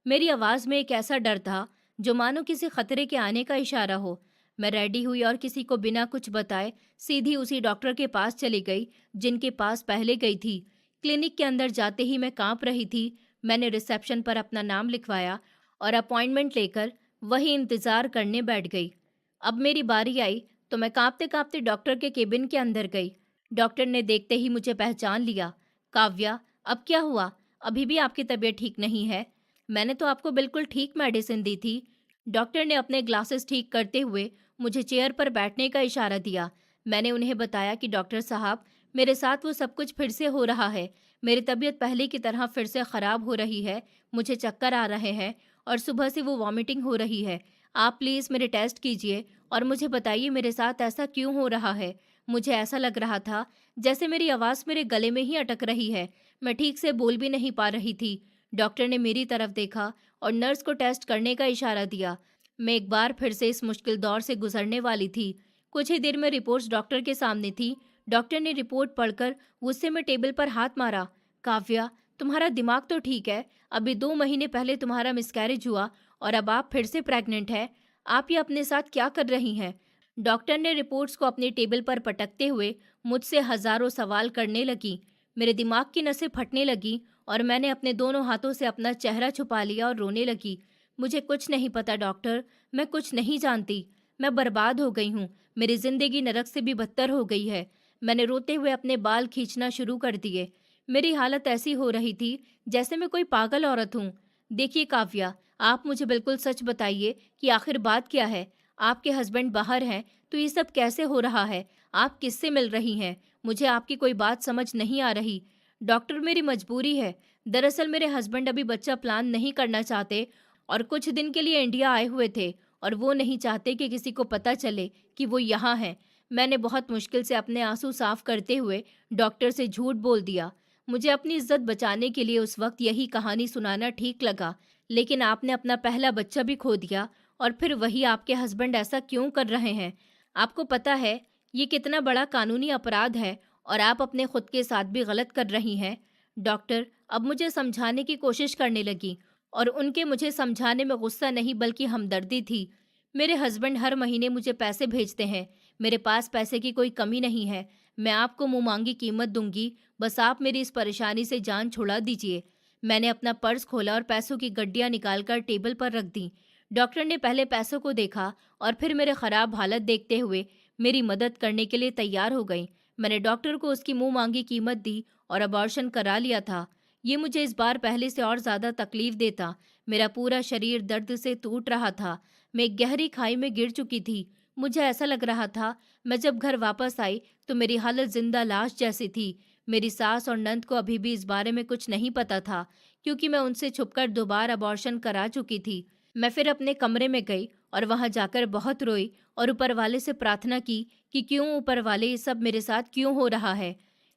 मेरी आवाज़ में एक ऐसा डर था जो मानो किसी खतरे के आने का इशारा हो। मैं रेडी हुई और किसी को बिना कुछ बताए सीधी उसी डॉक्टर के पास चली गई जिनके पास पहले गई थी। क्लिनिक के अंदर जाते ही मैं कांप रही थी। मैंने रिसेप्शन पर अपना नाम लिखवाया और अपॉइंटमेंट लेकर वही इंतज़ार करने बैठ गई। अब मेरी बारी आई तो मैं कांपते-कांपते डॉक्टर के केबिन के अंदर गई। डॉक्टर ने देखते ही मुझे पहचान लिया। काव्या, अब क्या हुआ? अभी भी आपकी तबीयत ठीक नहीं है? मैंने तो आपको बिल्कुल ठीक मेडिसिन दी थी। डॉक्टर ने अपने ग्लासेस ठीक करते हुए मुझे चेयर पर बैठने का इशारा दिया। मैंने उन्हें बताया कि डॉक्टर साहब, मेरे साथ वो सब कुछ फिर से हो रहा है। मेरी तबीयत पहले की तरह फिर से ख़राब हो रही है। मुझे चक्कर आ रहे हैं और सुबह से वो वॉमिटिंग हो रही है। आप प्लीज़ मेरे टेस्ट कीजिए और मुझे बताइए मेरे साथ ऐसा क्यों हो रहा है। मुझे ऐसा लग रहा था जैसे मेरी आवाज़ मेरे गले में ही अटक रही है। मैं ठीक से बोल भी नहीं पा रही थी। डॉक्टर ने मेरी तरफ देखा और नर्स को टेस्ट करने का इशारा दिया। मैं एक बार फिर से इस मुश्किल दौर से गुजरने वाली थी। कुछ ही देर में रिपोर्ट्स डॉक्टर के सामने थी। डॉक्टर ने रिपोर्ट पढ़कर गुस्से में टेबल पर हाथ मारा। काव्या, तुम्हारा दिमाग तो ठीक है। अभी 2 महीने पहले तुम्हारा मिसकैरेज हुआ और अब आप फिर से प्रेग्नेंट है। आप ये अपने साथ क्या कर रही हैं? डॉक्टर ने रिपोर्ट्स को अपने टेबल पर पटकते हुए मुझसे हजारों सवाल करने लगी। मेरे दिमाग की नसें फटने लगी और मैंने अपने दोनों हाथों से अपना चेहरा छुपा लिया और रोने लगी। मुझे कुछ नहीं पता डॉक्टर, मैं कुछ नहीं जानती। मैं बर्बाद हो गई हूँ। मेरी जिंदगी नरक से भी बदतर हो गई है। मैंने रोते हुए अपने बाल खींचना शुरू कर दिए। मेरी हालत ऐसी हो रही थी जैसे मैं कोई पागल औरत हूँ। देखिए काव्या, आप मुझे बिल्कुल सच बताइए कि आखिर बात क्या है। आपके हस्बैंड बाहर हैं तो ये सब कैसे हो रहा है? आप किससे मिल रही हैं? मुझे आपकी कोई बात समझ नहीं आ रही। डॉक्टर, मेरी मजबूरी है। दरअसल मेरे हस्बैंड अभी बच्चा प्लान नहीं करना चाहते और कुछ दिन के लिए इंडिया आए हुए थे और वो नहीं चाहते कि किसी को पता चले कि वो यहाँ हैं। मैंने बहुत मुश्किल से अपने आंसू साफ करते हुए डॉक्टर से झूठ बोल दिया। मुझे अपनी इज्जत बचाने के लिए उस वक्त यही कहानी सुनाना ठीक लगा, लेकिन आपने अपना पहला बच्चा भी खो दिया और फिर वही आपके हस्बैंड ऐसा क्यों कर रहे हैं? आपको पता है ये कितना बड़ा कानूनी अपराध है और आप अपने खुद के साथ भी गलत कर रही हैं। डॉक्टर अब मुझे समझाने की कोशिश करने लगी और उनके मुझे समझाने में गुस्सा नहीं बल्कि हमदर्दी थी। मेरे हस्बैंड हर महीने मुझे पैसे भेजते हैं। मेरे पास पैसे की कोई कमी नहीं है। मैं आपको मुंह मांगी कीमत दूंगी। बस आप मेरी इस परेशानी से जान छुड़ा दीजिए। मैंने अपना पर्स खोला और पैसों की गड्डियां निकालकर टेबल पर रख दी। डॉक्टर ने पहले पैसों को देखा और फिर मेरे खराब हालत देखते हुए मेरी मदद करने के लिए तैयार हो गई। मैंने डॉक्टर को उसकी मुंह मांगी कीमत दी और अबॉर्शन करा लिया था। ये मुझे इस बार पहले से और ज़्यादा तकलीफ देता। मेरा पूरा शरीर दर्द से टूट रहा था। मैं एक गहरी खाई में गिर चुकी थी। मुझे ऐसा लग रहा था मैं जब घर वापस आई तो मेरी हालत जिंदा लाश जैसी थी। मेरी सास और नंद को अभी भी इस बारे में कुछ नहीं पता था क्योंकि मैं उनसे छुपकर दोबारा अबॉर्शन करा चुकी थी। मैं फिर अपने कमरे में गई और वहां जाकर बहुत रोई और ऊपर वाले से प्रार्थना की कि क्यों ऊपर वाले, ये सब मेरे साथ क्यों हो रहा है?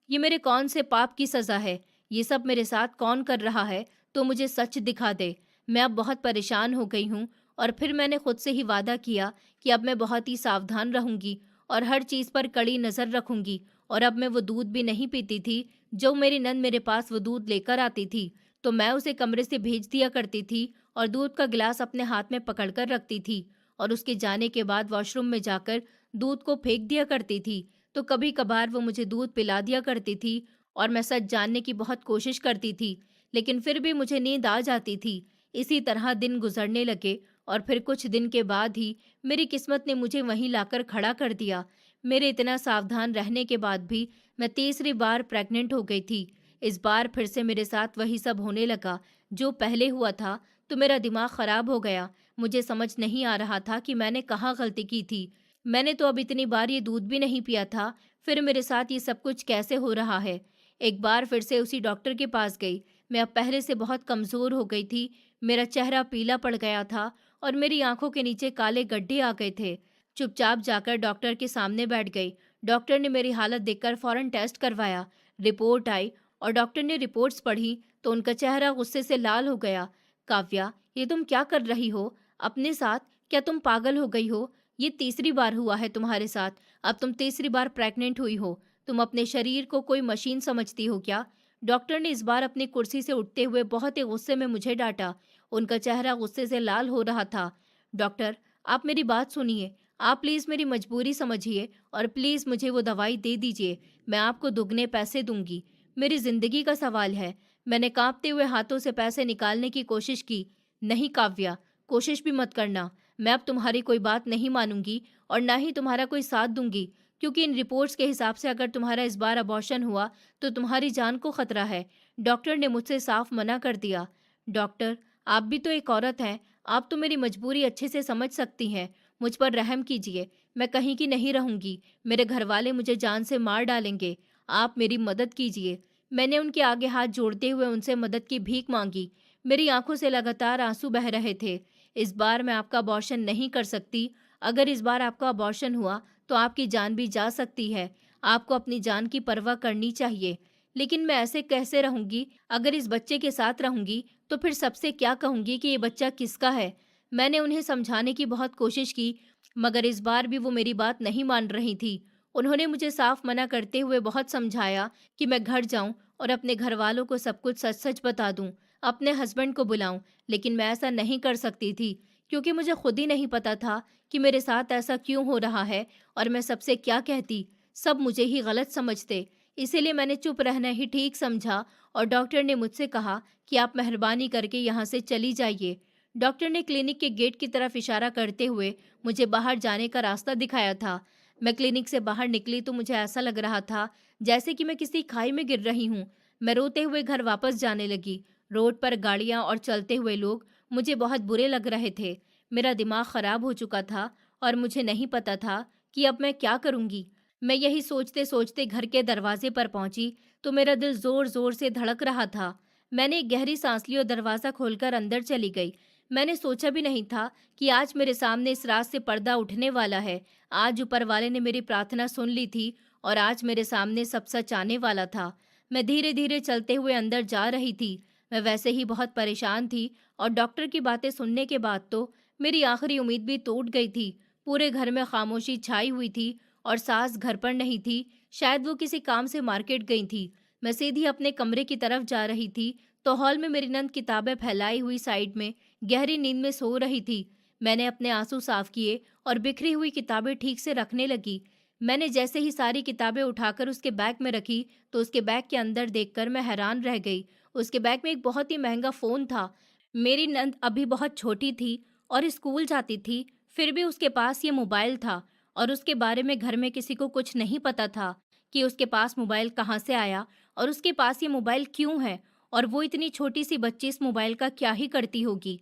ये मेरे कौन से पाप की सज़ा है? ये सब मेरे साथ कौन कर रहा है? तो मुझे सच दिखा दे। मैं अब बहुत परेशान हो गई हूँ और फिर मैंने खुद से ही वादा किया कि अब मैं बहुत ही सावधान रहूंगी और हर चीज़ पर कड़ी नज़र रखूंगी। और अब मैं वो दूध भी नहीं पीती थी। जो मेरी नंद मेरे पास वो दूध लेकर आती थी तो मैं उसे कमरे से भेज दिया करती थी और दूध का गिलास अपने हाथ में पकड़कर रखती थी और उसके जाने के बाद वॉशरूम में जाकर दूध को फेंक दिया करती थी। तो कभी कभार वो मुझे दूध पिला दिया करती थी और मैं सच जानने की बहुत कोशिश करती थी, लेकिन फिर भी मुझे नींद आ जाती थी। इसी तरह दिन गुजरने लगे और फिर कुछ दिन के बाद ही मेरी किस्मत ने मुझे वहीं लाकर खड़ा कर दिया। मेरे इतना सावधान रहने के बाद भी मैं तीसरी बार प्रेग्नेंट हो गई थी। इस बार फिर से मेरे साथ वही सब होने लगा जो पहले हुआ था। तो मेरा दिमाग खराब हो गया। मुझे समझ नहीं आ रहा था कि मैंने कहाँ गलती की थी। मैंने तो अब इतनी बार ये दूध भी नहीं पिया था, फिर मेरे साथ ये सब कुछ कैसे हो रहा है। एक बार फिर से उसी डॉक्टर के पास गई। मैं अब पहले से बहुत कमज़ोर हो गई थी। मेरा चेहरा पीला पड़ गया था और मेरी आंखों के नीचे काले गड्ढे आ गए थे। चुपचाप जाकर डॉक्टर के सामने बैठ गई। डॉक्टर ने मेरी हालत देखकर फौरन टेस्ट करवाया। रिपोर्ट आई और डॉक्टर ने रिपोर्ट्स पढ़ी तो उनका चेहरा गुस्से से लाल हो गया। काव्या, ये तुम क्या कर रही हो अपने साथ? क्या तुम पागल हो गई हो? ये तीसरी बार हुआ है तुम्हारे साथ। अब तुम तीसरी बार प्रेग्नेंट हुई हो। तुम अपने शरीर को कोई मशीन समझती हो क्या? डॉक्टर ने इस बार अपनी कुर्सी से उठते हुए बहुत ही गुस्से में मुझे डांटा। उनका चेहरा गुस्से से लाल हो रहा था। डॉक्टर, आप मेरी बात सुनिए। आप प्लीज़ मेरी मजबूरी समझिए और प्लीज़ मुझे वो दवाई दे दीजिए। मैं आपको दुगने पैसे दूंगी। मेरी जिंदगी का सवाल है। मैंने कांपते हुए हाथों से पैसे निकालने की कोशिश की। नहीं काव्या, कोशिश भी मत करना। मैं अब तुम्हारी कोई बात नहीं मानूंगी और ना ही तुम्हारा कोई साथ दूंगी, क्योंकि इन रिपोर्ट्स के हिसाब से अगर तुम्हारा इस बार अबॉर्शन हुआ तो तुम्हारी जान को खतरा है। डॉक्टर ने मुझसे साफ मना कर दिया। डॉक्टर, आप भी तो एक औरत हैं। आप तो मेरी मजबूरी अच्छे से समझ सकती हैं। मुझ पर रहम कीजिए। मैं कहीं की नहीं रहूंगी। मेरे घर वाले मुझे जान से मार डालेंगे। आप मेरी मदद कीजिए। मैंने उनके आगे हाथ जोड़ते हुए उनसे मदद की भीख मांगी। मेरी आंखों से लगातार आंसू बह रहे थे। इस बार मैं आपका अबॉर्शन नहीं कर सकती। अगर इस बार आपका अबॉर्शन हुआ तो आपकी जान भी जा सकती है। आपको अपनी जान की परवाह करनी चाहिए। लेकिन मैं ऐसे कैसे रहूंगी? अगर इस बच्चे के साथ रहूंगी तो फिर सबसे क्या कहूंगी कि ये बच्चा किसका है? मैंने उन्हें समझाने की बहुत कोशिश की, मगर इस बार भी वो मेरी बात नहीं मान रही थी। उन्होंने मुझे साफ मना करते हुए बहुत समझाया कि मैं घर जाऊं और अपने घर वालों को सब कुछ सच सच बता दूं, अपने हस्बैंड को बुलाऊं। लेकिन मैं ऐसा नहीं कर सकती थी, क्योंकि मुझे खुद ही नहीं पता था कि मेरे साथ ऐसा क्यों हो रहा है और मैं सबसे क्या कहती। सब मुझे ही गलत समझते। इसीलिए मैंने चुप रहना ही ठीक समझा और डॉक्टर ने मुझसे कहा कि आप मेहरबानी करके यहाँ से चली जाइए। डॉक्टर ने क्लिनिक के गेट की तरफ इशारा करते हुए मुझे बाहर जाने का रास्ता दिखाया था। मैं क्लिनिक से बाहर निकली तो मुझे ऐसा लग रहा था जैसे कि मैं किसी खाई में गिर रही हूँ। मैं रोते हुए घर वापस जाने लगी। रोड पर गाड़ियाँ और चलते हुए लोग मुझे बहुत बुरे लग रहे थे। मेरा दिमाग खराब हो चुका था और मुझे नहीं पता था कि अब मैं क्या करूँगी। मैं यही सोचते सोचते घर के दरवाजे पर पहुंची तो मेरा दिल जोर जोर से धड़क रहा था। मैंने एक गहरी सांस ली और दरवाज़ा खोलकर अंदर चली गई। मैंने सोचा भी नहीं था कि आज मेरे सामने इस रात से पर्दा उठने वाला है। आज ऊपर वाले ने मेरी प्रार्थना सुन ली थी और आज मेरे सामने सब सच आने वाला था। मैं धीरे धीरे चलते हुए अंदर जा रही थी। मैं वैसे ही बहुत परेशान थी और डॉक्टर की बातें सुनने के बाद तो मेरी आखिरी उम्मीद भी टूट गई थी। पूरे घर में खामोशी छाई हुई थी और सास घर पर नहीं थी। शायद वो किसी काम से मार्केट गई थी। मैं सीधी अपने कमरे की तरफ जा रही थी तो हॉल में मेरी नंद किताबें फैलाई हुई साइड में गहरी नींद में सो रही थी। मैंने अपने आंसू साफ किए और बिखरी हुई किताबें ठीक से रखने लगी। मैंने जैसे ही सारी किताबें उठाकर उसके बैग में रखी तो उसके बैग के अंदर देखकर मैं हैरान रह गई। उसके बैग में एक बहुत ही महंगा फ़ोन था। मेरी नंद अभी बहुत छोटी थी और स्कूल जाती थी, फिर भी उसके पास ये मोबाइल था और उसके बारे में घर में किसी को कुछ नहीं पता था कि उसके पास मोबाइल कहाँ से आया और उसके पास ये मोबाइल क्यों है और वो इतनी छोटी सी बच्ची इस मोबाइल का क्या ही करती होगी।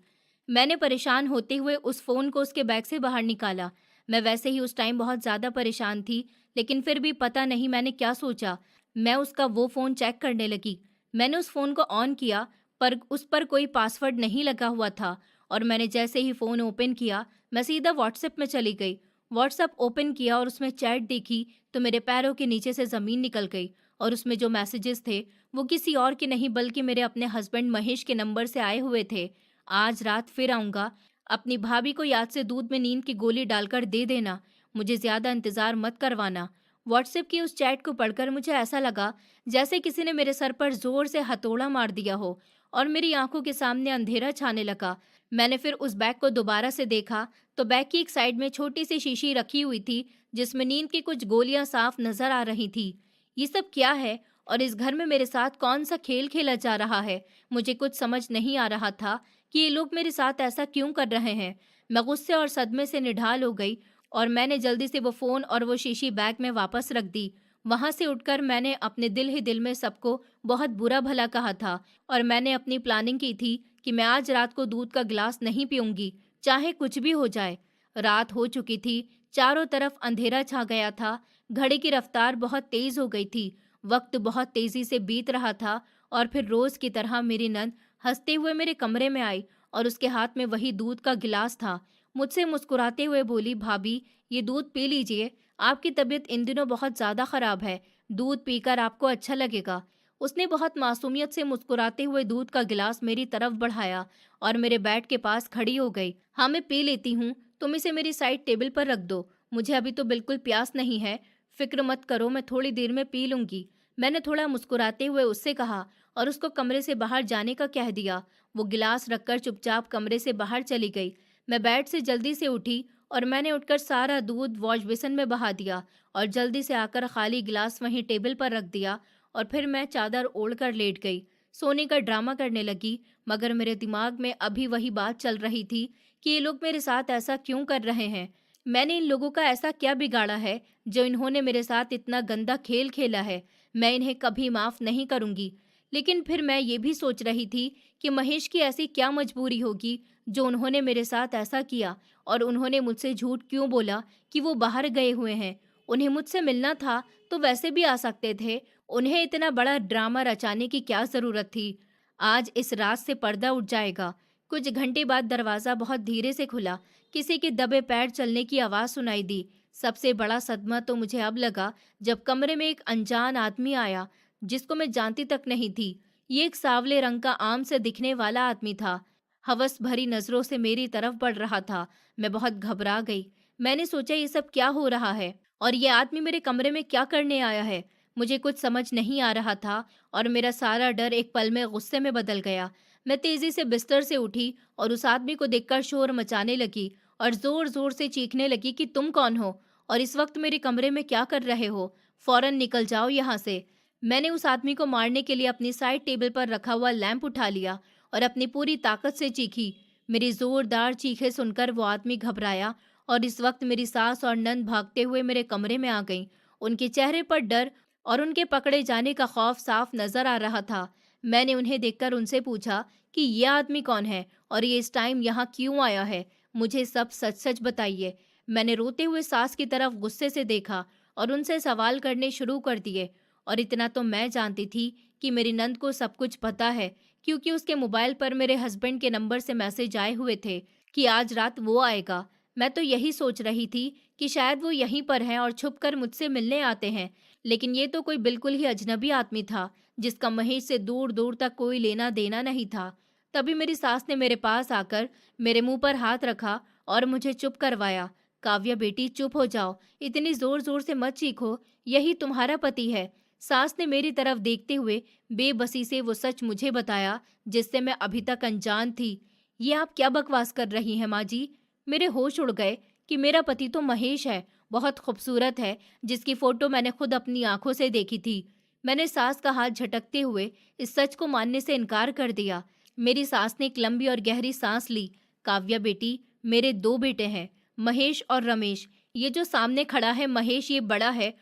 मैंने परेशान होते हुए उस फ़ोन को उसके बैग से बाहर निकाला। मैं वैसे ही उस टाइम बहुत ज़्यादा परेशान थी, लेकिन फिर भी पता नहीं मैंने क्या सोचा। मैं उसका वो फ़ोन चेक करने लगी। मैंने उस फ़ोन को ऑन किया, पर उस पर कोई पासवर्ड नहीं लगा हुआ था और मैंने जैसे ही फ़ोन ओपन किया, मैं सीधा व्हाट्सएप में चली गई। व्हाट्सएप ओपन किया और उसमें चैट देखी तो मेरे पैरों के नीचे से ज़मीन निकल गई और उसमें जो मैसेजेस थे वो किसी और के नहीं बल्कि मेरे अपने हस्बैंड महेश के नंबर से आए हुए थे। आज रात फिर आऊँगा, अपनी भाभी को याद से दूध में नींद की गोली डालकर दे देना। मुझे ज्यादा इंतजार मत करवाना। व्हाट्सएप की उस चैट को पढ़कर मुझे ऐसा लगा जैसे किसी ने मेरे सर पर जोर से हथौड़ा मार दिया हो और मेरी आंखों के सामने अंधेरा छाने लगा। मैंने फिर उस बैग को दोबारा से देखा तो बैग की एक साइड में छोटी सी शीशी रखी हुई थी जिसमें नींद की कुछ गोलियां साफ नजर आ रही थी। ये सब क्या है और इस घर में मेरे साथ कौन सा खेल खेला जा रहा है? मुझे कुछ समझ नहीं आ रहा था कि ये लोग मेरे साथ ऐसा क्यों कर रहे हैं। मैं गुस्से और सदमे से निढाल हो गई और मैंने जल्दी से वो फोन और वो शीशी बैग में वापस रख दी। वहां से उठकर मैंने अपने दिल ही दिल में सबको बहुत बुरा भला कहा था और मैंने अपनी प्लानिंग की थी कि मैं आज रात को दूध का गिलास नहीं पीऊंगी, चाहे कुछ भी हो जाए। रात हो चुकी थी, चारों तरफ अंधेरा छा गया था, घड़ी की रफ्तार बहुत तेज हो गई थी, वक्त बहुत तेजी से बीत रहा था और फिर रोज की तरह मेरी नंद हंसते हुए मेरे कमरे में आई और उसके हाथ में वही दूध का गिलास था। मुझसे मुस्कुराते हुए बोली, भाभी ये दूध पी लीजिए, आपकी तबीयत इन दिनों बहुत ज्यादा खराब है, दूध पीकर आपको अच्छा लगेगा। उसने बहुत मासूमियत से मुस्कुराते हुए दूध का गिलास मेरी तरफ बढ़ाया और मेरे बेड के पास खड़ी हो गई। हाँ मैं पी लेती हूँ, तुम इसे मेरी साइड टेबल पर रख दो, मुझे अभी तो बिल्कुल प्यास नहीं है, फिक्र मत करो, मैं थोड़ी देर में पी लूंगी। मैंने थोड़ा मुस्कुराते हुए उससे कहा और उसको कमरे से बाहर जाने का कह दिया। वो गिलास रखकर चुपचाप कमरे से बाहर चली गई। मैं बेड से जल्दी से उठी और मैंने उठकर सारा दूध वॉश बेसिन में बहा दिया और जल्दी से आकर खाली गिलास वहीं टेबल पर रख दिया और फिर मैं चादर ओढ़कर लेट गई। सोने का ड्रामा करने लगी, मगर मेरे दिमाग में अभी वही बात चल रही थी कि ये लोग मेरे साथ ऐसा क्यों कर रहे हैं। मैंने इन लोगों का ऐसा क्या बिगाड़ा है जो इन्होंने मेरे साथ इतना गंदा खेल खेला है। मैं इन्हें कभी माफ नहीं करूंगी। लेकिन फिर मैं ये भी सोच रही थी कि महेश की ऐसी क्या मजबूरी होगी जो उन्होंने मेरे साथ ऐसा किया और उन्होंने मुझसे झूठ क्यों बोला कि वो बाहर गए हुए हैं। उन्हें मुझसे मिलना था तो वैसे भी आ सकते थे, उन्हें इतना बड़ा ड्रामा रचाने की क्या जरूरत थी। आज इस रात से पर्दा उठ जाएगा। कुछ घंटे बाद दरवाजा बहुत धीरे से खुला, किसी के दबे पैर चलने की आवाज सुनाई दी। सबसे बड़ा सदमा तो मुझे अब लगा जब कमरे में एक अनजान आदमी आया जिसको मैं जानती तक नहीं थी। ये एक सांवले रंग का आम से दिखने वाला आदमी था। हवस भरी नजरों से मेरी तरफ बढ़ रहा था। मैं बहुत घबरा गई। मैंने सोचा ये सब क्या हो रहा है और ये आदमी मेरे कमरे में क्या करने आया है। मुझे कुछ समझ नहीं आ रहा था और मेरा सारा डर एक पल में गुस्से में बदल गया। मैं तेजी से बिस्तर से उठी और उस आदमी को देखकर शोर मचाने लगी और जोर जोर से चीखने लगी कि तुम कौन हो और इस वक्त मेरे कमरे में क्या कर रहे हो? फौरन निकल जाओ यहाँ से। मैंने उस आदमी को मारने के लिए अपनी साइड टेबल पर रखा हुआ लैंप उठा लिया और अपनी पूरी ताकत से चीखी। मेरी जोरदार चीखें सुनकर वो आदमी घबराया और इस वक्त मेरी सास और नंद भागते हुए मेरे कमरे में आ गईं। उनके चेहरे पर डर और उनके पकड़े जाने का खौफ साफ नजर आ रहा था। मैंने उन्हें देखकर उनसे पूछा कि ये आदमी कौन है और ये इस टाइम यहाँ क्यों आया है? मुझे सब सच सच बताइए। मैंने रोते हुए सास की तरफ गुस्से से देखा और उनसे सवाल करने शुरू कर दिए। और इतना तो मैं जानती थी कि मेरी नंद को सब कुछ पता है, क्योंकि उसके मोबाइल पर मेरे हस्बैंड के नंबर से मैसेज आए हुए थे कि आज रात वो आएगा। मैं तो यही सोच रही थी कि शायद वो यहीं पर हैं और छुप कर मुझसे मिलने आते हैं, लेकिन ये तो कोई बिल्कुल ही अजनबी आदमी था जिसका महेश से दूर दूर तक कोई लेना देना नहीं था। तभी मेरी सास ने मेरे पास आकर मेरे मुंह पर हाथ रखा और मुझे चुप करवाया। काव्या बेटी चुप हो जाओ, इतनी जोर जोर से मत चीखो, यही तुम्हारा पति है। सास ने मेरी तरफ देखते हुए बेबसी से वो सच मुझे बताया जिससे मैं अभी तक अनजान थी। ये आप क्या बकवास कर रही हैं माँ जी? मेरे होश उड़ गए कि मेरा पति तो महेश है, बहुत खूबसूरत है, जिसकी फोटो मैंने खुद अपनी आंखों से देखी थी। मैंने सास का हाथ झटकते हुए इस सच को मानने से इनकार कर दिया। मेरी सास ने एक लंबी और गहरी सांस ली। काव्या बेटी, मेरे दो बेटे हैं, महेश और रमेश। ये जो सामने खड़ा है महेश, ये बड़ा है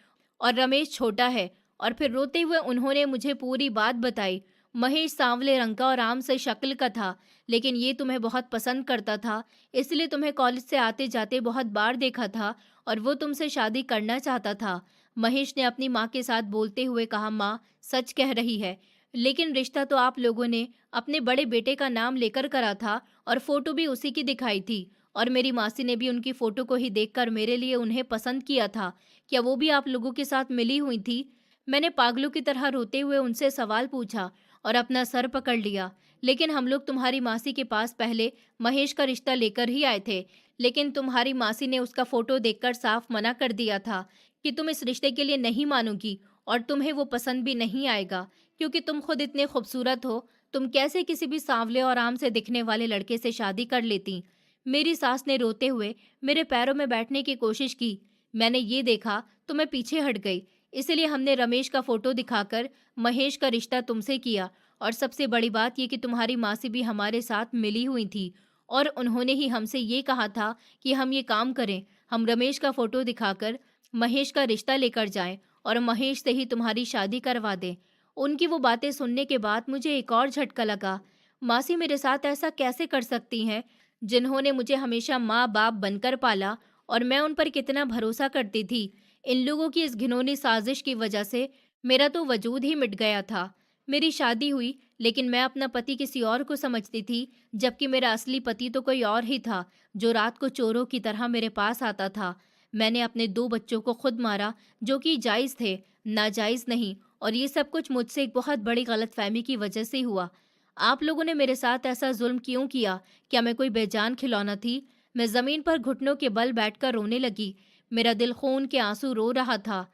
और रमेश छोटा है। और फिर रोते हुए उन्होंने मुझे पूरी बात बताई। महेश सांवले रंग का और आम से शक्ल का था, लेकिन ये तुम्हें बहुत पसंद करता था, इसलिए तुम्हें कॉलेज से आते जाते बहुत बार देखा था और वो तुमसे शादी करना चाहता था। महेश ने अपनी माँ के साथ बोलते हुए कहा, माँ सच कह रही है, लेकिन रिश्ता तो आप लोगों ने अपने बड़े बेटे का नाम लेकर करा था और फोटो भी उसी की दिखाई थी और मेरी मासी ने भी उनकी फोटो को ही देखकर मेरे लिए उन्हें पसंद किया था। क्या वो भी आप लोगों के साथ मिली हुई थी? मैंने पागलों की तरह रोते हुए उनसे सवाल पूछा और अपना सर पकड़ लिया। लेकिन हम लोग तुम्हारी मासी के पास पहले महेश का रिश्ता लेकर ही आए थे, लेकिन तुम्हारी मासी ने उसका फोटो देखकर साफ मना कर दिया था कि तुम इस रिश्ते के लिए नहीं मानोगी और तुम्हें वो पसंद भी नहीं आएगा, क्योंकि तुम खुद इतने खूबसूरत हो। तुम कैसे किसी भी सांवले और आम से दिखने वाले लड़के से शादी कर लेती। मेरी सास ने रोते हुए मेरे पैरों में बैठने की कोशिश की। मैंने ये देखा तो मैं पीछे हट गई। इसलिए हमने रमेश का फोटो दिखाकर महेश का रिश्ता तुमसे किया। और सबसे बड़ी बात ये कि तुम्हारी मासी भी हमारे साथ मिली हुई थी और उन्होंने ही हमसे ये कहा था कि हम ये काम करें, हम रमेश का फोटो दिखाकर महेश का रिश्ता लेकर जाएं और महेश से ही तुम्हारी शादी करवा दें। उनकी वो बातें सुनने के बाद मुझे एक और झटका लगा। मासी मेरे साथ ऐसा कैसे कर सकती हैं, जिन्होंने मुझे हमेशा माँ बाप बनकर पाला और मैं उन पर कितना भरोसा करती थी। इन लोगों की इस घिनौनी साजिश की वजह से मेरा तो वजूद ही मिट गया था। मेरी शादी हुई, लेकिन मैं अपना पति किसी और को समझती थी, जबकि मेरा असली पति तो कोई और ही था, जो रात को चोरों की तरह मेरे पास आता था। मैंने अपने 2 बच्चों को खुद मारा, जो कि जायज़ थे, नाजायज़ नहीं। और ये सब कुछ मुझसे एक बहुत बड़ी गलतफहमी की वजह से हुआ। आप लोगों ने मेरे साथ ऐसा जुल्म क्यों किया? क्या मैं कोई बेजान खिलौना थी? मैं ज़मीन पर घुटनों के बल बैठकर रोने लगी। मेरा दिल खून के आंसू रो रहा था।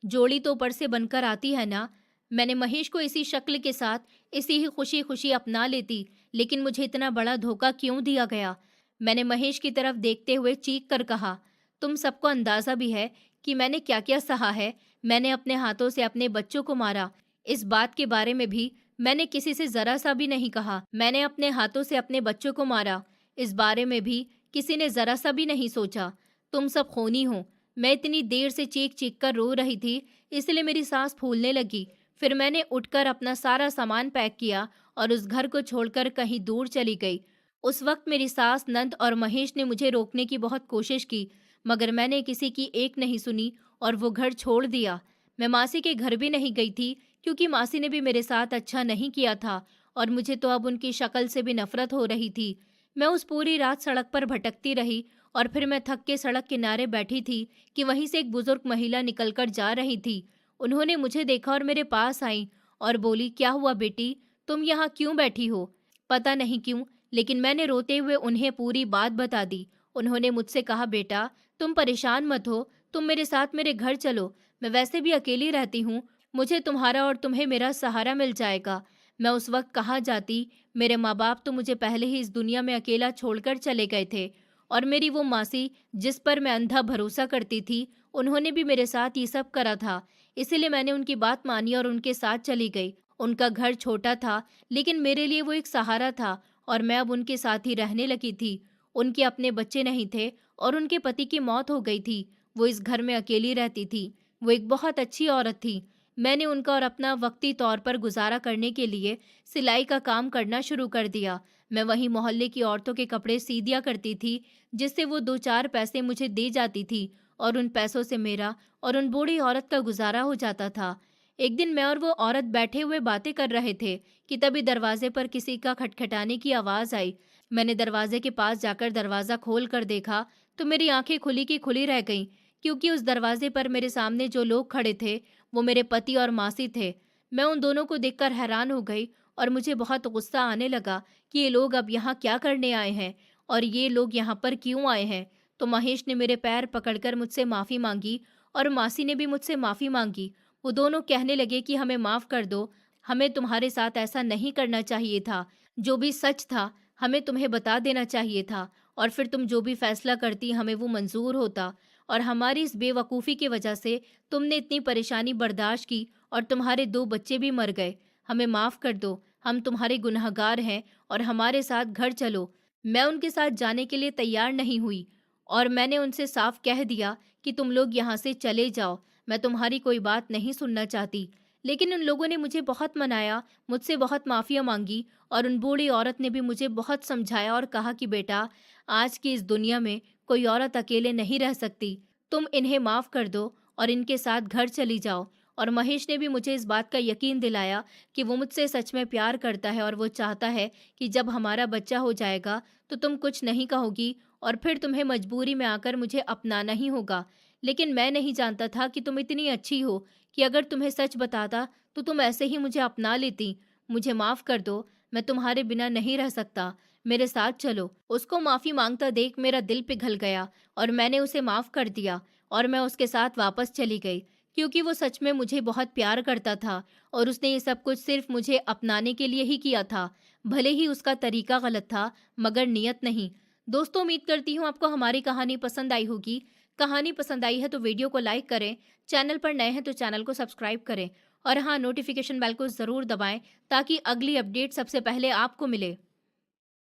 जोड़ी तो ऊपर से बनकर आती है ना। मैंने महेश को इसी शक्ल के साथ इसी ही खुशी खुशी अपना लेती, लेकिन मुझे इतना बड़ा धोखा क्यों दिया गया? मैंने महेश की तरफ देखते हुए चीख कर कहा, तुम सबको अंदाजा भी है कि मैंने क्या क्या सहा है। मैंने अपने हाथों से अपने बच्चों को मारा। इस बात के बारे में भी मैंने किसी से जरा सा भी नहीं कहा। मैंने अपने हाथों से अपने बच्चों को मारा, इस बारे में भी किसी ने जरा सा भी नहीं सोचा। तुम सब खूनी हो। मैं इतनी देर से चीख चीख कर रो रही थी, इसलिए मेरी सांस फूलने लगी। फिर मैंने उठकर अपना सारा सामान पैक किया और उस घर को छोड़कर कहीं दूर चली गई। उस वक्त मेरी सास, नंद और महेश ने मुझे रोकने की बहुत कोशिश की, मगर मैंने किसी की एक नहीं सुनी और वो घर छोड़ दिया। मैं मासी के घर भी नहीं गई थी, क्योंकि मासी ने भी मेरे साथ अच्छा नहीं किया था और मुझे तो अब उनकी शक्ल से भी नफरत हो रही थी। मैं उस पूरी रात सड़क पर भटकती रही और फिर मैं थक के सड़क किनारे बैठी थी कि वहीं से एक बुजुर्ग महिला निकलकर जा रही थी। उन्होंने मुझे देखा और मेरे पास आई और बोली, क्या हुआ बेटी, तुम यहाँ क्यों बैठी हो? पता नहीं क्यों, लेकिन मैंने रोते हुए उन्हें पूरी बात बता दी। उन्होंने मुझसे कहा, बेटा तुम परेशान मत हो, तुम मेरे साथ मेरे घर चलो। मैं वैसे भी अकेली रहती हूँ, मुझे तुम्हारा और तुम्हें मेरा सहारा मिल जाएगा। मैं उस वक्त कहाँ जाती? मेरे माँ बाप तो मुझे पहले ही इस दुनिया में अकेला छोड़कर चले गए थे और मेरी वो मासी, जिस पर मैं अंधा भरोसा करती थी, उन्होंने भी मेरे साथ ये सब करा था। इसीलिए मैंने उनकी बात मानी और उनके साथ चली गई। उनका घर छोटा था, लेकिन मेरे लिए वो एक सहारा था और मैं अब उनके साथ ही रहने लगी थी। उनके अपने बच्चे नहीं थे और उनके पति की मौत हो गई थी। वो इस घर में अकेली रहती थी। वो एक बहुत अच्छी औरत थी। मैंने उनका और अपना वक्ती तौर पर गुजारा करने के लिए सिलाई का काम करना शुरू कर दिया। मैं वहीं मोहल्ले की औरतों के कपड़े सी दिया करती थी, जिससे वो 2-4 पैसे मुझे दे जाती थी और उन पैसों से मेरा और उन बूढ़ी औरत का गुजारा हो जाता था। एक दिन मैं और वो औरत बैठे हुए बातें कर रहे थे कि तभी दरवाजे पर किसी का खटखटाने की आवाज़ आई। मैंने दरवाजे के पास जाकर दरवाज़ा खोल कर देखा तो मेरी आंखें खुली की खुली रह गईं, क्योंकि उस दरवाजे पर मेरे सामने जो लोग खड़े थे वो मेरे पति और मासी थे। मैं उन दोनों को देखकर हैरान हो गई और मुझे बहुत गुस्सा आने लगा कि ये लोग अब यहाँ क्या करने आए हैं और ये लोग यहाँ पर क्यों आए हैं। तो महेश ने मेरे पैर पकड़कर मुझसे माफ़ी मांगी और मासी ने भी मुझसे माफ़ी मांगी। वो दोनों कहने लगे कि हमें माफ़ कर दो, हमें तुम्हारे साथ ऐसा नहीं करना चाहिए था। जो भी सच था हमें तुम्हें बता देना चाहिए था और फिर तुम जो भी फैसला करती हमें वो मंजूर होता। और हमारी इस बेवकूफ़ी की वजह से तुमने इतनी परेशानी बर्दाश्त की और तुम्हारे 2 बच्चे भी मर गए। हमें माफ़ कर दो, हम तुम्हारे गुनहगार हैं और हमारे साथ घर चलो। मैं उनके साथ जाने के लिए तैयार नहीं हुई और मैंने उनसे साफ कह दिया कि तुम लोग यहाँ से चले जाओ, मैं तुम्हारी कोई बात नहीं सुनना चाहती। लेकिन उन लोगों ने मुझे बहुत मनाया, मुझसे बहुत माफ़िया मांगी और उन बूढ़ी औरत ने भी मुझे बहुत समझाया और कहा कि बेटा, आज की इस दुनिया में कोई औरत अकेले नहीं रह सकती, तुम इन्हें माफ़ कर दो और इनके साथ घर चली जाओ। और महेश ने भी मुझे इस बात का यकीन दिलाया कि वो मुझसे सच में प्यार करता है और वो चाहता है कि जब हमारा बच्चा हो जाएगा तो तुम कुछ नहीं कहोगी और फिर तुम्हें मजबूरी में आकर मुझे अपनाना ही होगा। लेकिन मैं नहीं जानता था कि तुम इतनी अच्छी हो कि अगर तुम्हें सच बताता तो तुम ऐसे ही मुझे अपना लेती। मुझे माफ़ कर दो, मैं तुम्हारे बिना नहीं रह सकता, मेरे साथ चलो। उसको माफ़ी माँगता देख मेरा दिल पिघल गया और मैंने उसे माफ़ कर दिया और मैं उसके साथ वापस चली गई, क्योंकि वो सच में मुझे बहुत प्यार करता था और उसने ये सब कुछ सिर्फ़ मुझे अपनाने के लिए ही किया था। भले ही उसका तरीका गलत था, मगर नियत नहीं। दोस्तों, उम्मीद करती हूँ आपको हमारी कहानी पसंद आई होगी। कहानी पसंद आई है तो वीडियो को लाइक करें, चैनल पर नए हैं तो चैनल को सब्सक्राइब करें और हाँ, नोटिफिकेशन बेल को ज़रूर दबाएं ताकि अगली अपडेट सबसे पहले आपको मिले।